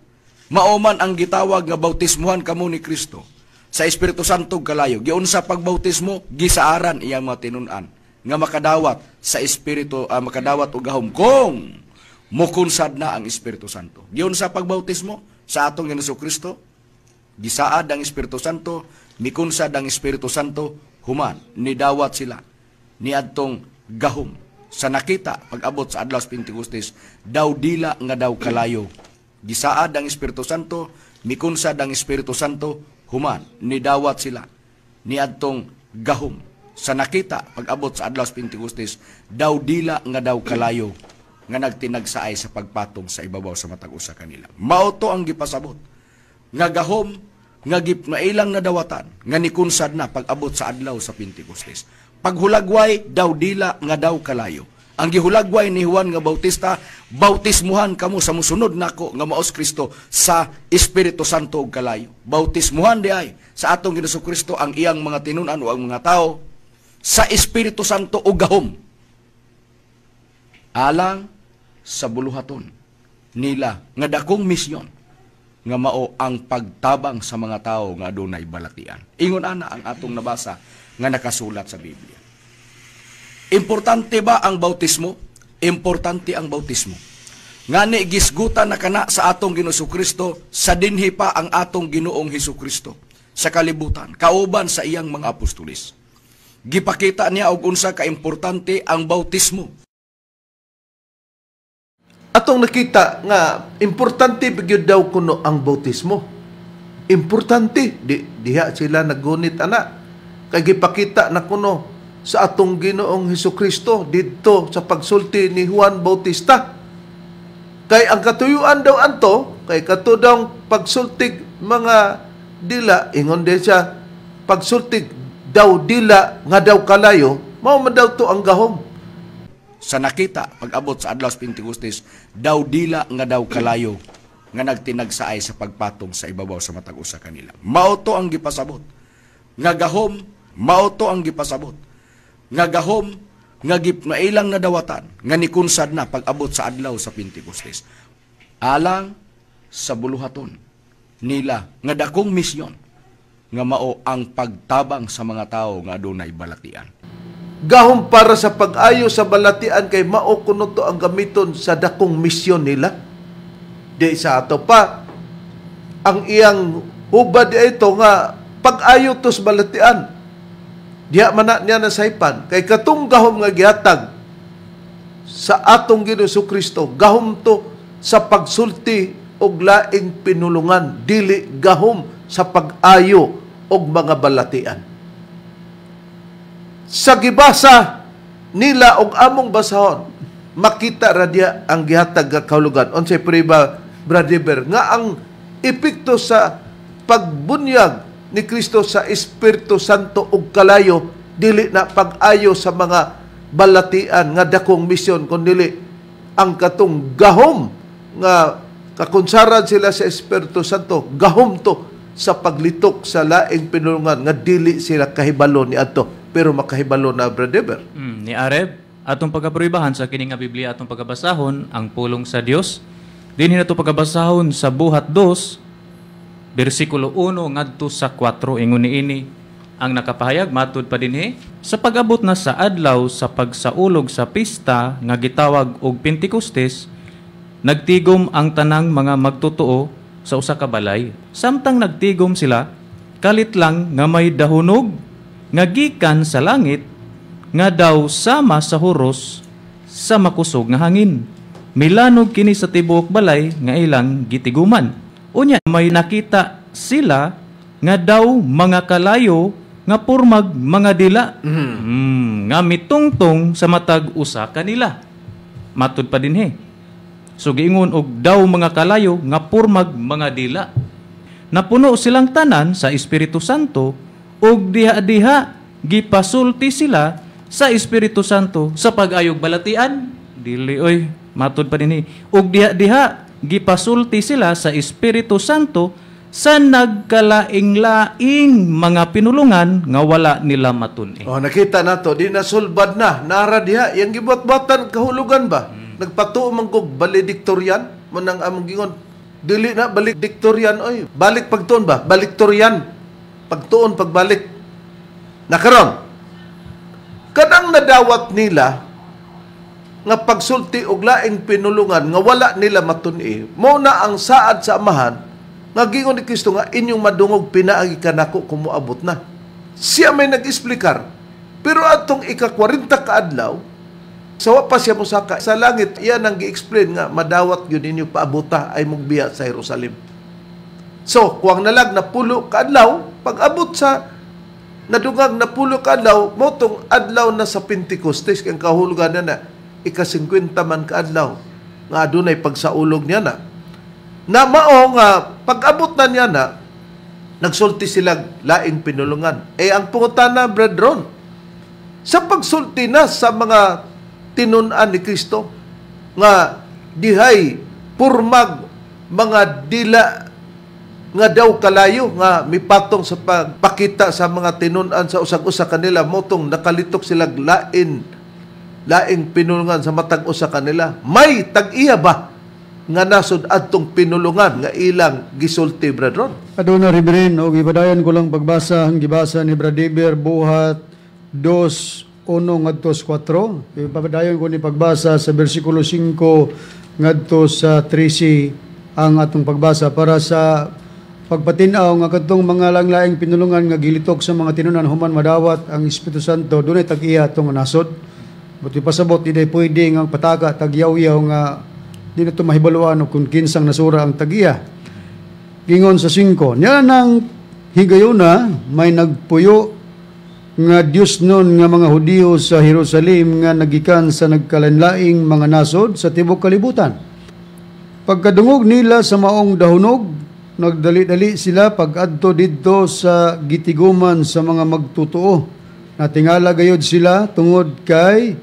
E: maoman ang gitawag nga bautismuhan kamo ni Kristo sa Espiritu Santo kalayo. Giunsa pagbautismo gisaaran iyang mga tinun-an nga makadawat sa Espiritu makadawat og gahom kung mukunsad na ang Espiritu Santo. Giunsa pagbautismo sa atong Ginoong Kristo gisaad ang Espiritu Santo, mikunsad ang Espiritu Santo, human nidawat sila ni adtong gahom sa nakita pag-abot sa adlaw sa Pentecostes daw dila nga daw kalayo. Gisaad ang Espiritu Santo, mikunsad ang Espiritu Santo, human nidawat sila ni adtong gahom sa nakita pag-abot sa adlaw sa Pentecostes daw dila nga daw kalayo nga nagtinagsaay sa pagpatong sa ibabaw sa matag usa kanila. Mao to ang gipasabot nga gahom nga mailang nadawatan nga nikunsad na pag-abot sa adlaw sa Pentecostes. Paghulagway daw dila nga daw kalayo. Ang gihulagway ni Juan nga Bautista, bautismuhan kamo sa musunod nako nga maos Kristo sa Espiritu Santo ug kalayo. Bautismuhan di ay sa atong Ginoong Kristo ang iyang mga tinun-an o ang mga tao sa Espiritu Santo ug gahom. Alang sa buluhaton nila nga dakong misyon nga mao ang pagtabang sa mga tao nga adunay balatian. Ingon ana ang atong nabasa nga nakasulat sa Biblia. Importante ba ang bautismo? Importante ang bautismo. Ngani gisgutan na kana sa atong Ginoong Kristo sa dinhi pa ang atong Ginoong Hesukristo sa kalibutan kauban sa iyang mga apostoles. Gipakita niya og unsa ka importante ang bautismo
A: atong nakita nga importante bigyud daw kuno ang bautismo. Importante diha sila nagunit ana. Kay gipakita na kuno sa atong Ginoong Hesukristo didto sa pagsulti ni Juan Bautista. Kay ang katuyuan daw anto, kay kato daw pagsultig mga dila, ingon din siya, pagsultig daw dila nga daw kalayo, mao man daw to ang gahom.
E: Sa nakita, pag-abot sa adlaw sa Pentecostes, daw dila nga daw kalayo, nga nagtinagsaay sa pagpatong sa ibabaw sa matag usa kanila. Mao to ang gipasabot. Nga gahom, mao to ang gipasabot. Nga gahom, nga ilang nadawatan, nga nikunsad na pag-abot sa adlaw sa Pentecostes. Alang sa buluhaton nila, nga dakong misyon, nga mao ang pagtabang sa mga tao nga adunay balatian.
A: Gahom para sa pag-ayo sa balatian kay mao kuno to ang gamiton sa dakong misyon nila. Di sa ato pa ang iyang hubad ito nga pag-ayo to sa balatian. Diha man niya na saypan kay katong gahom nga gihatag sa atong Ginoong Jesucristo, gahom to sa pagsulti og laing pinulungan, dili gahom sa pag-ayo og mga balatian. Sa gibasa nila og among basahon, makita ra diya ang gihatag nga kahulugan. Unsay priba brother nga ang epekto sa pagbunyag ni Kristo sa Espiritu Santo ug kalayo dili na pag-ayo sa mga balatian nga dakong misyon kundi ang katong gahom nga kakonsaran sila sa Espiritu Santo, gahom to sa paglitok sa laing pinulungan nga dili sila kahibalo ni adto pero makahibalo na brother.
B: Ni Areb, atong pagkapruibahan sa kini nga Biblia atong pagkabasahon ang pulong sa Dios. Dinhi nato pagkabasahon sa buhat 2 bersikulo 1 ngadto sa 4 ingon niini ang nakapahayag matud pa dinhi sa pag-abot na sa adlaw sa pagsaulog sa pista nga gitawag og Pentecostes, nagtigom ang tanang mga magtotoo sa usa ka balay. Samtang nagtigom sila, kalit lang nga may dahunog nga gikan sa langit nga daw sama sa huros sa makusog nga hangin. Milanog kini sa tibuok balay nga ilang gitiguman. Unya may nakita sila nga daw mga kalayo nga purmag mga dila nga mitungtong sa matag usa kanila. Matud pa dinhi. So giingon og daw mga kalayo nga purmag mga dila. Napuno silang tanan sa Espiritu Santo ug diha-diha gipasulti sila sa Espiritu Santo sa pag-ayog balatian. Dili oy, matud pa dinhi. Ug diha-diha gipasulti sila sa Espiritu Santo sa nagkalaing-laing mga pinulungan nga wala nila matun-i.
A: Oh, nakita nato di nasulbad na nara diha yang gibot-botan kahulugan ba? Nagpatuo man kog valedictorian mo nang among gingon. Dili na valedictorian oy, balik pagtuon ba? Valedictorian. Pagtuon pagbalik. Nakaron. Kadang nadawat nila nga pagsulti og laing pinulungan nga wala nila matun-i. Mao na ang saad sa amahan nga gingon ni Kristo nga inyong madungog pinaagi kanako kumuabot na. Siya may nag-explikar. Pero atong ika-40 ka adlaw sa wa pa siya mosaka sa langit, iyan ang gi-explain nga madawat yun ninyo paabuta ay mugbiya sa Jerusalem. So, kuwang nalag na pulo ka adlaw, pag-abot sa nadungag na pulo ka adlaw, motong adlaw na sa Pentecostes, kang kahulugan na ika-50 man ka adlaw, nga adunay pagsaulog niya na. Na mao nga, pag-abot na niya na, nagsulti sila laing pinulungan. Ang pungutana, brethren, sa pagsulti na sa mga tinunan ni Kristo nga dihay purmag mga dila nga daw kalayo nga mipatong sa pagpakita sa mga tinunan sa usag-usa kanila motong nakalitok sila laing pinulungan sa matag usa kanila. May tag-iya ba nga nasud adtong pinulungan nga ilang gisulti brethren?
D: Aduna Ribrin, o ibadayan ko lang pagbasa ang gibasa ni Bradiber buhat 2:1 ngadto sa 4. Ipabadayon ko ni pagbasa sa bersikulo 5 ngadto sa 13 ang atong pagbasa para sa pagpatinaw nga kadtong mga langlaing pinulungan nga gilitok sa mga tinunan human madawat ang Espiritu Santo dunay tag-iya tong nasod. Buti pasabot di pwede nga pataka tagyaw-yaw nga Di na ito mahibaluan o kung kinsang nasura ang tagiya. Gingon sa 5, niya nang higayuna may nagpuyo nga Dios nun nga mga Hudiyo sa Jerusalem nga nagikan sa nagkalanlaing mga nasod sa tibok kalibutan. Pagkadungog nila sa maong dahunog, nagdali-dali sila pag-adto didto sa gitiguman sa mga magtutuo. Natingala gayod sila tungod kay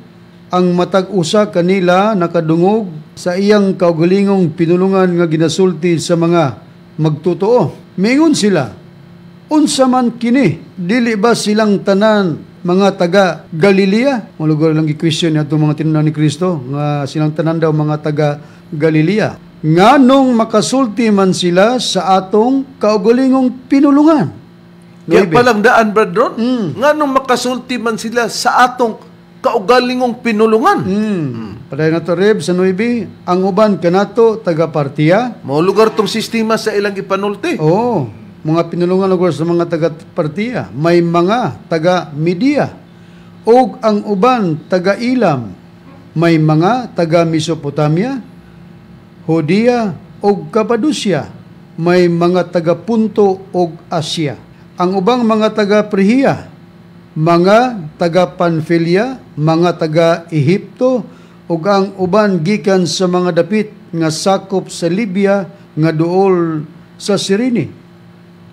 D: ang matag usa kanila nakadungog sa iyang kaugalingong pinulungan nga ginasulti sa mga magtutuo. Mingon sila, unsa man kini, dili ba silang tanan mga taga Galilea? Malugar lang i-question niya itong mga tinunan ni Kristo, nga silang tanan daw mga taga Galilea. Nganong makasulti man sila sa atong kaugalingong pinulungan.
A: Kaya palang daan, Brad Ron, nganong makasulti man sila sa atong kaugalingong pinulungan.
D: Paday na to, Reb, sa 9, ang uban kanato taga Partia.
A: Mao lugar tong sistema sa ilang ipanulti.
D: Oo, mga pinulungan lugar sa mga taga Partia. May mga taga Media. O ang uban taga Ilam. May mga taga Mesopotamia, Judea o Cappadocia. May mga taga Punto o Asia. Ang ubang mga taga Phrygia, mga taga Pamphylia, mga taga Ehipto, ug ang uban gikan sa mga dapit nga sakop sa Libya nga duol sa Cyrene.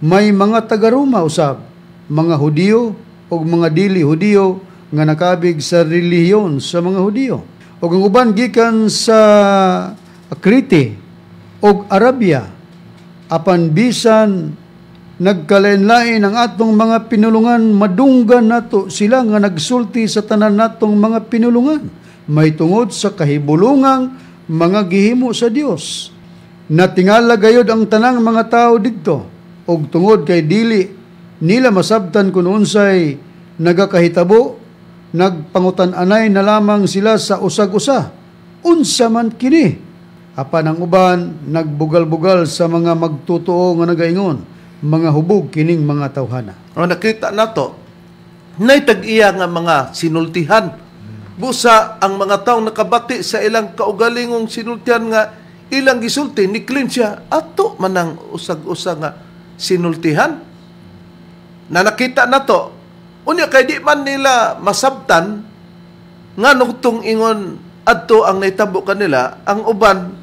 D: May mga taga Roma usab, mga Hudiyo ug mga dili Hudiyo nga nakabig sa relihiyon sa mga Hudiyo. Ug ang uban gikan sa Crete ug Arabia, apan bisan nagkalain-lain ang atong mga pinulungan, madunggan nato sila nga nagsulti sa tanan natong mga pinulungan. May tungod sa kahibulungang mga gihimo sa Dios. Natingala gayod ang tanang mga tao didto, og tungod kay dili nila masabtan kung unsay nagakahitabo, nagpangutan-anay na lamang sila sa usag-usa. Unsa man kini? Apan ang uban nagbugal-bugal sa mga magtutuo nga nagaingon, mga hubog kining mga tawhana.
A: O nakita nato, naitag-iya nga mga sinultihan. Busa ang mga taong nakabati sa ilang kaugalingong sinultihan nga ilang gisulti ni Clincia, ato manang usag-usag nga sinultihan. Na nakita nato, unya kay di man nila masabtan nga nutong ingon adto ang naitabo kanila, ang uban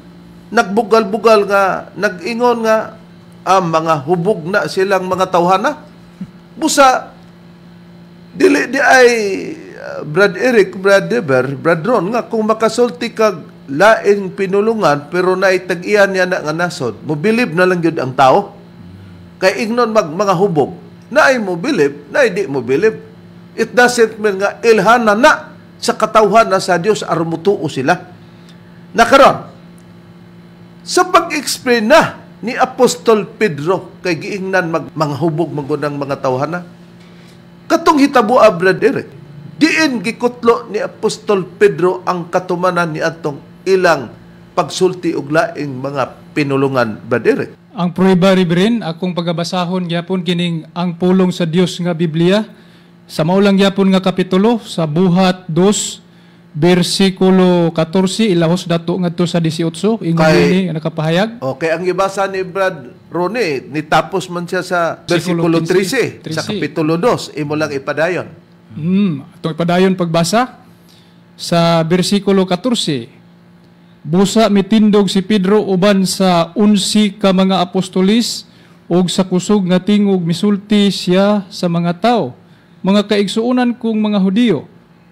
A: nagbugal-bugal nga nag-ingon nga mga hubog na silang mga tawhana. Busa, dili di ay Brad Eric, Brad Deber, Brad Ron, nga kung makasulti kag laing pinulungan, pero naitag-iyan niya na nga nasod, mobilib na lang yun ang tao. Kay ignon mga hubog, na ay mobilib, na ay di mobilib. It doesn't mean nga ilhana na sa katawhana sa Dios arumutuo sila. Nakaroon, sa pag-explain na ni Apostol Pedro kay giingnan mga hubog magunang mga tawhana, katong hitabo Brad Eric, diin gikutlo ni Apostol Pedro ang katumanan ni atong ilang pagsulti og laing mga pinulungan, Brad Eric.
C: Ang prueba rin, akong pagabasahon gyapon kining ang pulong sa Dios nga Biblia, sa maulang gyapon nga kapitulo sa Buhat 2 versikulo 14 ilahos dato ngadto sa 18 ingon ni nakapahayag.
A: Okay, ang ibasa ni Brad Ronnie, nitapos man siya sa versikulo 13 sa kapitulo 2, imo lang ipadayon.
C: Itong ipadayon pagbasa sa versikulo 14. Busa mitindog si Pedro uban sa 11 ka mga apostolis ug sa kusog nga tingog misulti siya sa mga tao, mga kaigsuonan kong mga Hudiyo,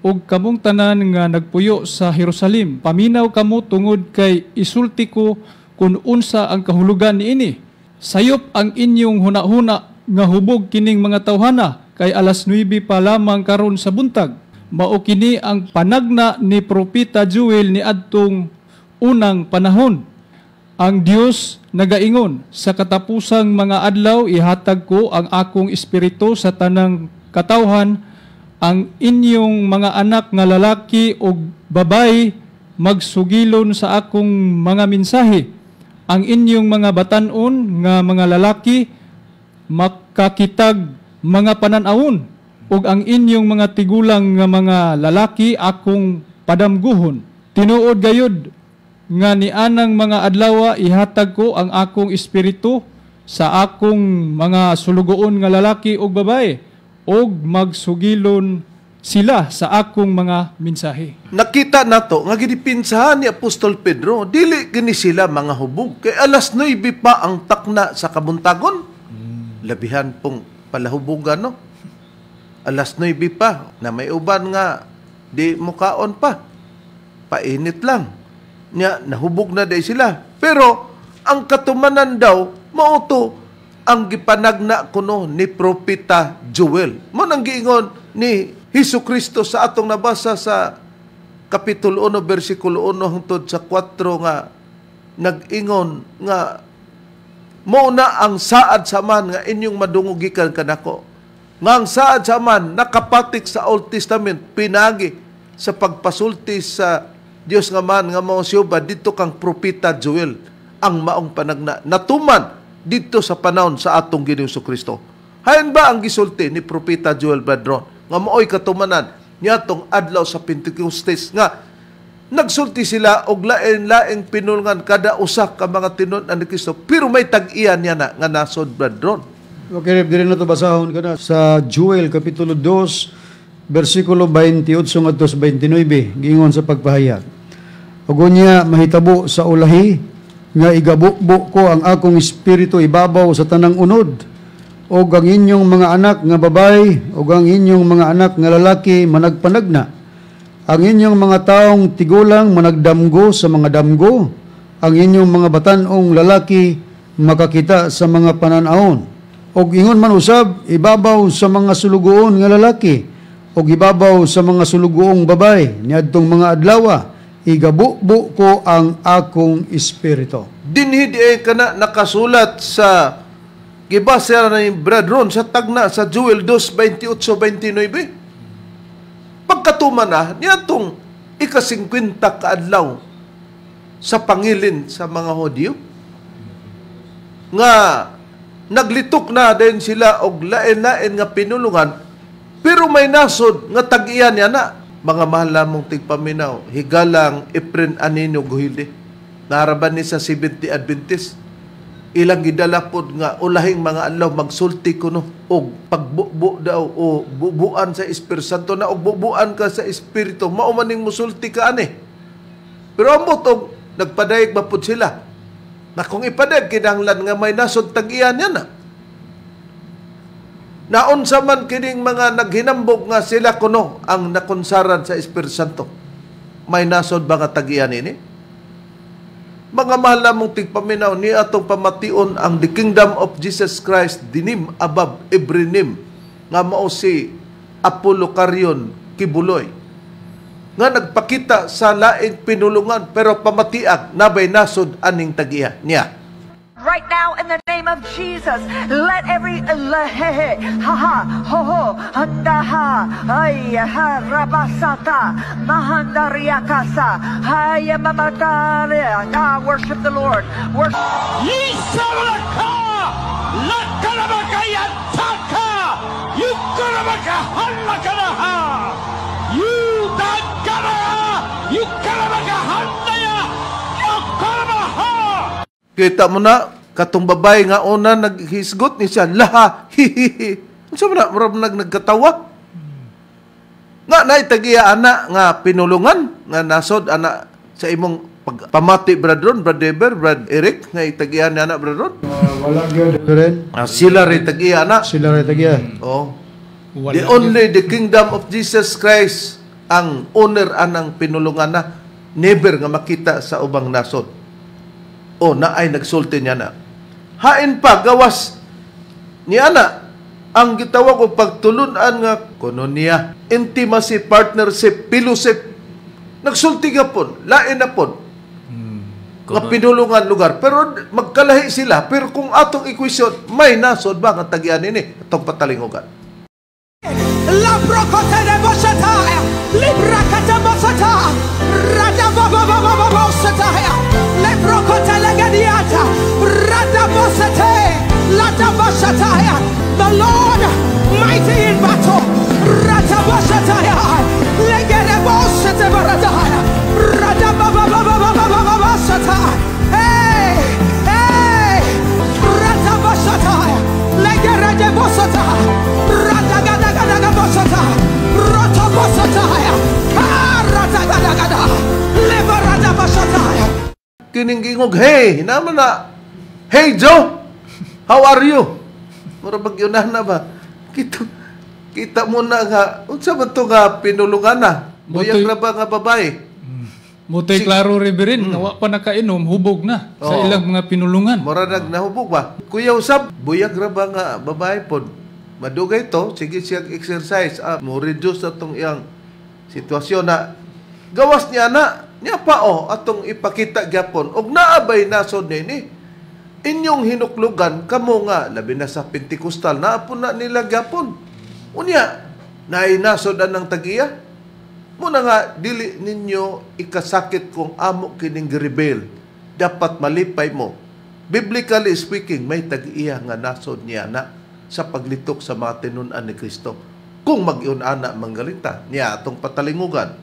C: ug kamong tanan nga nagpuyo sa Jerusalem, paminaw kamo tungod kay isulti ko kung unsa ang kahulugan niini. Sayop ang inyong huna-huna nga hubog kining mga tawhana, kay alas 9 pa lamang karon sa buntag. Mao kini ang panagna ni propeta Joel ni adtong unang panahon. Ang Dios nagaingon, sa katapusang mga adlaw ihatag ko ang akong espiritu sa tanang katawhan, ang inyong mga anak nga lalaki o babay magsugilon sa akong mga mensahe. Ang inyong mga batanon nga mga lalaki makakitag mga pananawon, ug ang inyong mga tigulang nga mga lalaki akong padamguhon. Tinuod gayud nga ni anang mga adlaw ihatag ko ang akong espiritu sa akong mga sulugoon nga lalaki ug babae, og magsugilon sila sa akong mga mensahe.
A: Nakita nato nga ginipinsahan ni Apostol Pedro, dili gini sila mga hubog. Kay alas 9 pa ang takna sa kabuntagon. Labihan pong palahubugan, no? Alas 9 pa, na may uban nga, di mukaon pa. Painit lang. Nya, nahubog na day sila. Pero, ang katumanan daw, mauto ang gipanagna kuno ni Propeta Joel. Mo nang giingon ni Hesus Kristo sa atong nabasa sa Kapitulo 1, versikulo 1 hangtod sa 4 nga nag-ingon nga mo na ang saad sa man nga inyong madungugikan kanako. Nga ang saad sa man nakapatik sa Old Testament pinagi sa pagpasulti sa Dios nga man nga mao siya dito kang Propeta Joel ang maong panagna natuman dito sa panahon sa atong Ginoong Kristo. Hayan ba ang gisulti ni Propeta Joel Badron nga maoy katumanan niya tong adlaw sa Pentecostes nga nagsulti sila og lain-laing pinulngan kada usa ka mga tinud-an ni Kristo pero may tag-iyan niya na nga nasod Badron.
D: Okay, diri na to basahon kana sa Joel kapitulo 2 bersikulo 28 ngadto 29 giingon sa pagpahayag. Ug unya mahitabo sa ulahi nga igabukbo ko ang akong espiritu ibabaw sa tanang unod, o ang inyong mga anak nga babae, o ang inyong mga anak nga lalaki managpanagna. Ang inyong mga taong tigulang managdamgo sa mga damgo, ang inyong mga batanong lalaki makakita sa mga pananaon. O ingon man usab, ibabaw sa mga sulugoon nga lalaki, o ibabaw sa mga sulugoong babae, niadtong mga adlaw, igabukbo ko ang akong espiritu.
A: Dinhi di kana nakasulat sa gibasa ni Bradron sa tagna sa Joel 2:28-29. Pagkatuman na niyatong ika-50 kaadlaw sa pangilin sa mga Hudyo nga naglitok na din sila og lain-lain nga pinulungan pero may nasod nga tag-iyan niya na. Mga mahal namong tigpaminaw, higalang Efren Anino Guhilde, naraban ni sa 70 Adventist, ilang gidalapod nga ulahing mga adlaw magsulti kuno og pagbubo daw o bubuan sa Espiritu Santo na og bubuan ka sa Espiritu, mao maning musulti ka ani. Pero ambot og nagpadayeg mapud sila. Na kung ipadayeg kinahanglan nga may nasod tag-iyan niya na. Naunsa man kining mga naghinambog nga sila kuno ang nakonsaran sa Espiritu Santo. May nasod ba nga tag-iyan ini? Mga mahal namong tigpaminaw, ni atong pamation ang the kingdom of Jesus Christ, dinim above every name, nga mao si Apollo Carion Kibuloy, nga nagpakita sa laing pinulungan, pero pamatiag, nabay nasod aning tag-iyan niya.
G: Right now, in the name of Jesus, let every ha ho ho handaha ay ha rabasata mahandariakasa ay mamatare. Worship the Lord. Worship.
H: Yisalaka lakarabakaya taka yukarabaka halakaraha yudakara yukarabaka handaya yukarabaha.
A: Kita mo na, katong babae nga una naghisgot ni siya, laha, hihihi. Ano na, marap nagkatawa? Nga naitagiya anak nga pinulungan, nga nasod anak sa imong pamati, Bradron, Brad Deber, Brad Eric, nga itagiya ni anak, Bradron?
D: Wala gyud ren.
A: Sila rin tagiya anak.
D: Sila rin tagya.
A: Oh. The kingdom of Jesus Christ, ang owner anang pinulungan na, never nga makita sa ubang nasod. O na ay nagsulti niya na. Hain pa, gawas ni ana, ang gitawag o pagtulunan nga, kuno niya, intimacy, partnership, fellowship, nagsulti nga po, lain na po, nga pinulungan lugar. Pero magkalahi sila, pero kung atong equation, may nasod ba nga tagian ini, itong patalingugan.
I: Labrokote de bosataya, librakata bosata, radabababababosataya, lebrokote legadiata, radabosate, ladabosataya. The Lord mighty in battle, radabosataya, legadabosate baradaya, radababababababababas.
A: kining gingog, hey, naman na, hey Joe, how are you? Mura bagyunan na ba? Kita mo na nga, unsa ba ito nga pinulungan na? Buyag na ba nga babae?
C: Mutay klaro Reverend, nawa pa nakainom, hubog na sa ilang mga pinulungan.
A: Mura nahubog ba? Kuya usab, buyag na ba nga babae po? Madugay to, sige siyang exercise, mo reduce atong iyang sitwasyon na gawas niya na, niya pa atong ipakita gyapon. Og naabay nasod nini, inyong hinuklugan, kamo nga, labi na sa Pentecostal, naapon na nila gyapon. Unya, nainasod ang tagiya. Muna nga, dili ninyo ikasakit kung amo kining rebel. Dapat malipay mo. Biblically speaking, may tag-iya nga nasod niya na sa paglitok sa mga tinunan ni Kristo. Kung mag-iun-ana manggalita, niya atong patalingugan.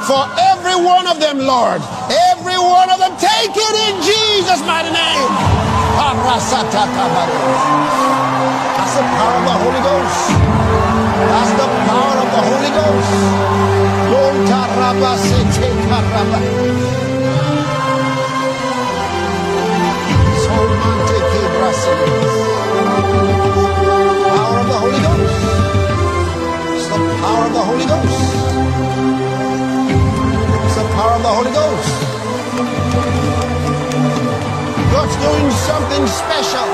J: For every one of them, Lord, every one of them, take it in Jesus' mighty name. That's the power of the Holy Ghost. That's the power of the Holy Ghost. Power of the Holy Ghost. It's the power of the Holy Ghost. It's the power of the Holy Ghost. God's doing something special.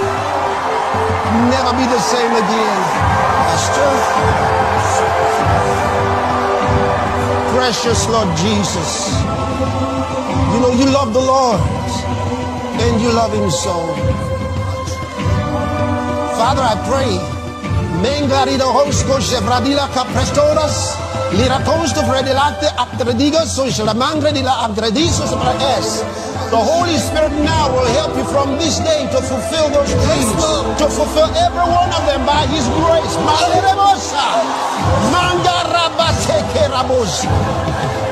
J: Never be the same again. Pastor. Precious Lord Jesus. You know you love the Lord and you love Him so much. Father, I pray. Mengarido hosko chevradila caprestoras. Liratos to Fredilate Abtredigas, so Shalamangre de la Abtredisos es. The Holy Spirit now will help you from this day to fulfill those dreams, to fulfill every one of them by His grace. Malerabosa, Mangarabaseke Rabos,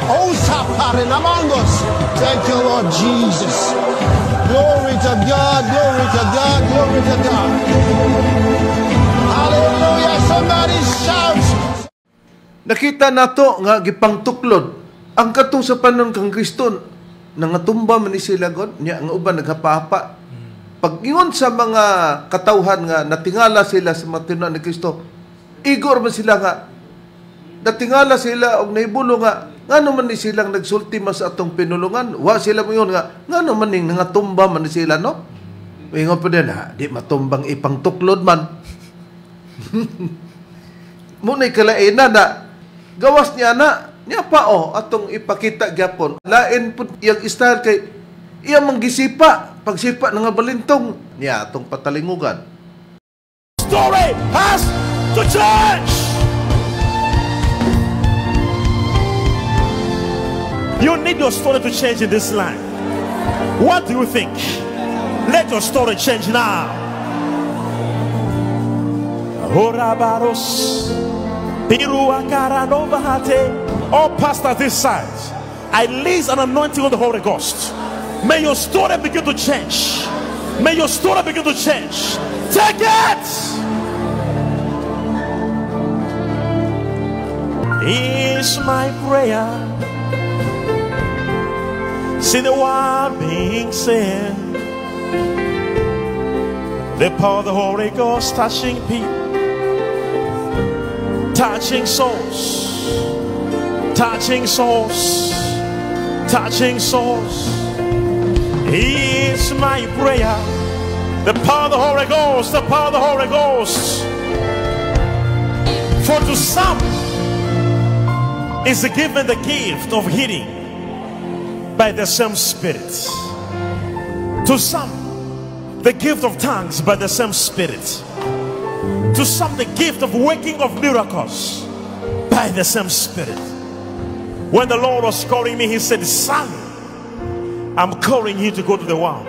J: Osa Parenamangos. Thank you, Lord Jesus. Glory to God, glory to God, glory to God. Hallelujah. Somebody shouts.
A: Nakita nato nga gipangtuklod ang katong sa panon kang Kristo nangatumba man ni sila god nya ang uban naghapapa. Pag-ingon sa mga katawhan nga natingala sila sa matinuan ni Kristo, igor man sila nga natingala sila og nahibulo nga ngano man ni silang nagsulti mas atong pinulungan. Wa sila moingon nga ngano man ning nangatumba man ni sila no. Ingon pa din di matumbang ipangtuklod man. Munay kalainan na gawas niya na, niya pa atong ipakita gyapon. Lain po iyang style kay iya manggisipa, pagsipa nga balintong, niya atong patalingugan.
H: Story has to change. You need your story to change in this life. What do you think? Let your story change now. Horabaros. All pastors this side, I release an anointing on the Holy Ghost. May your story begin to change. May your story begin to change. Take it. Is my prayer. See the word being said. The power of the Holy Ghost touching people. Touching souls, touching souls, touching souls. It's my prayer. The power of the Holy Ghost, the power of the Holy Ghost. For to some is given the gift of healing by the same Spirit. To some, the gift of tongues by the same Spirit. To some, the gift of working of miracles by the same Spirit. When the Lord was calling me, He said, son, I'm calling you to go to the world.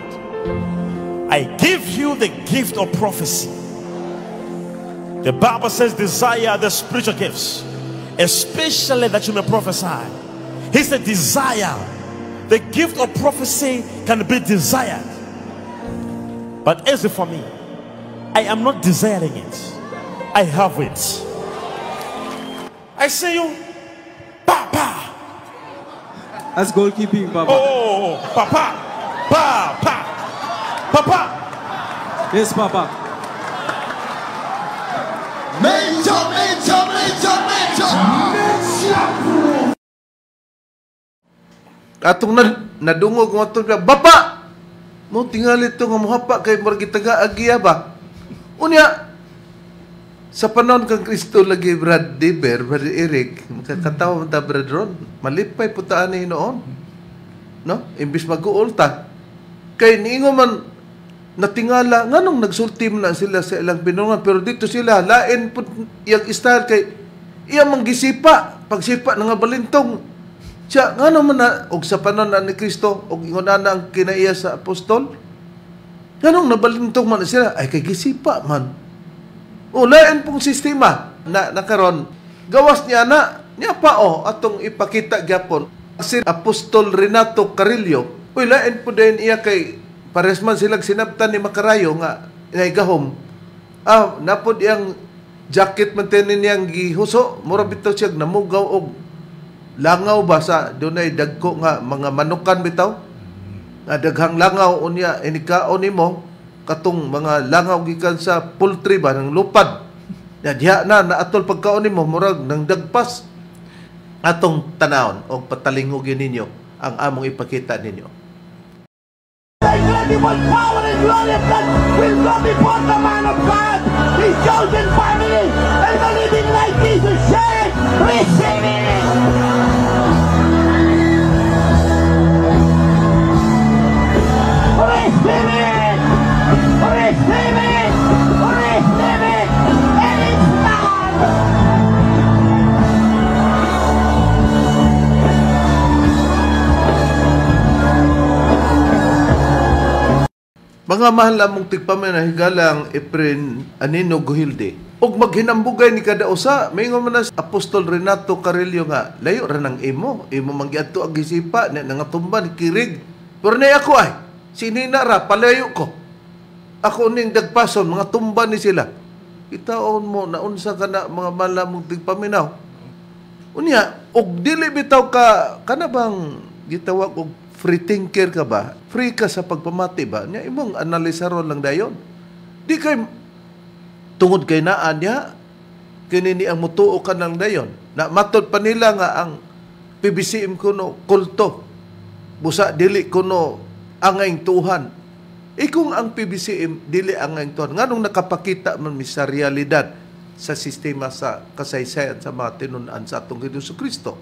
H: I give you the gift of prophecy. The Bible says desire the spiritual gifts, especially that you may prophesy. He said desire. The gift of prophecy can be desired. But as for me, I am not desiring it. I have it. I say you, Papa.
K: As goalkeeping, Papa.
H: Oh, Papa. Papa. Papa.
K: Yes, Papa.
J: Major, major, major, major.
A: Atong nadungog mo ito na, Bapa! Mo tingali ito nga muhapa kay margitaga agiya ba? Unya, sa panahon kang Kristo lagi, Brad Deber, Brad Eric, makakatawa mo ta, Brad Ron, malipay po taan noon. No? Imbis mag-uulta. Kay niingo man, natingala, nganong nagsulti mo na sila sa ilang pinungan, pero dito sila, lain po yung style kay, iya manggisipa, pagsipa na nga balintong, siya, nga naman na, og sa panon ni Kristo, og ingon na ang kinaiya sa apostol, ganong nabalintong man sila, ay kay gisipa man. O, lain pong sistema na nakaroon. Gawas niya niya pa atong ipakita gyapon. Si Apostol Renato Carillo, uy, lain po din iya kay, pares man silang sinabtan ni Macarayo nga, inaigahom. Napod iyang jacket man tinin niyang gihuso, mura bitaw siya namugaw og langaw ba sa dunay dagko nga mga manukan bitaw nga daghang langaw unya inikaon nimo katong mga langaw gikan sa poultry ba ng lupad ya diha na naatol pagkaon nimo murag nang dagpas atong tanawon og patalingogin ninyo ang among ipakita ninyo.
L: Incredible power and glory of God will go before the man of God, his chosen family, and the living like Jesus said, receive it! Receive it! Receive it! Receive it! And it's done!
A: Mga mahal among tigpaminahigalang Efren Anino Guhilde. Og maghinambugay ni kada usa, maingon man na Apostol Renato Carillo nga, layo ra nang imo manggiadto ag gisipa na nangatumban kirig. Pero na ako ay, sinina ra palayo ko. Ako ning dagpason mga tumban ni sila. Itaon mo na unsa kana mga mahal among tigpaminaw. Unya, og dili bitaw ka kana bang gitawag og free thinker ka ba? Free ka sa pagpamati ba? Nya imong analisaron lang dayon. Di kay tungod kay naa niya kini ni ang mutuo ka lang dayon. Na matod pa nila nga ang PBCM kuno kulto. Busa dili kuno angay tuhan. Kung ang PBCM dili angay tuhan, nganong nakapakita man mi sa realidad sa sistema sa kasaysayan sa mga tinun-an sa atong Jesucristo.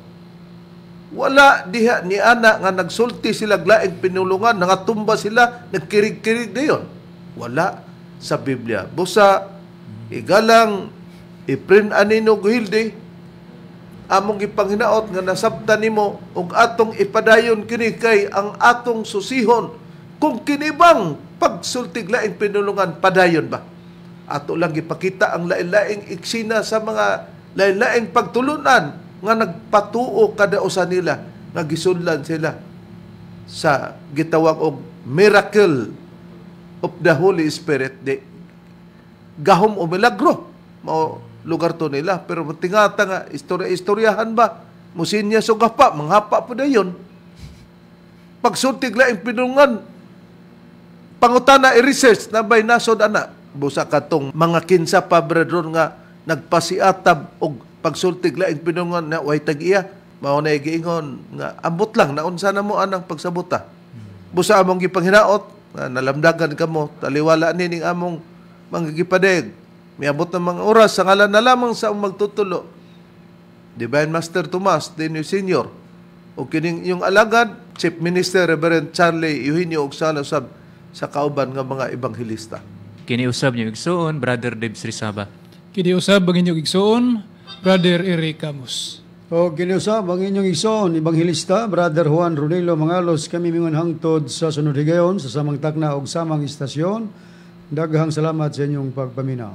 A: Wala diha ni ana nga nagsulti sila glaing pinulungan, nangatumba sila, nagkirig-kirig dayon. Wala sa Biblia. Busa igalang Efren Anino Guhilde, among ipanghinaot nga nasabtan nimo ug atong ipadayon kini kay ang atong susihon kung kinibang pagsulti glaing pinulungan padayon ba. Ato lang ipakita ang lain-laing eksena sa mga lain-laing pagtulunan nga nagpatuo kada usa nila nga gisunlan sila sa gitawag og miracle of the Holy Spirit di gahom o milagro mao lugar to nila pero tingata nga istorya-istoryahan ba musinya sugapa manghapa po dayon pagsultig laing pinulungan pangutana i-research na bay nasod ana busa katong mga kinsa pa brethren nga nagpasiatab og pagsultig laing pinulungan na way tag-iya mao na giingon nga ambot lang naunsa na mo anang pagsabuta busa among gipanghinaot nga nalamdagan kamo taliwala nining among manggipadeg miabot ng mga oras sa ngalan na lamang sa magtutulo Divine Master Tomas Denio Sr. o kining yung alagad Chief Minister Reverend Charlie Eugenio Ogsala sab sa kauban nga mga ebanghelista.
B: Kiniusab niyo igsoon Brother Debs Rizaba.
C: Kiniusab ang inyong igsoon Brother Eric Camus.
D: O kiniusab ang inyong igsoon ebanghelista Brother Juan Ronilo Mangalos, kami mingon hangtod sa sunod higayon sa samang takna og samang istasyon. Daghang salamat sa inyong pagpaminaw.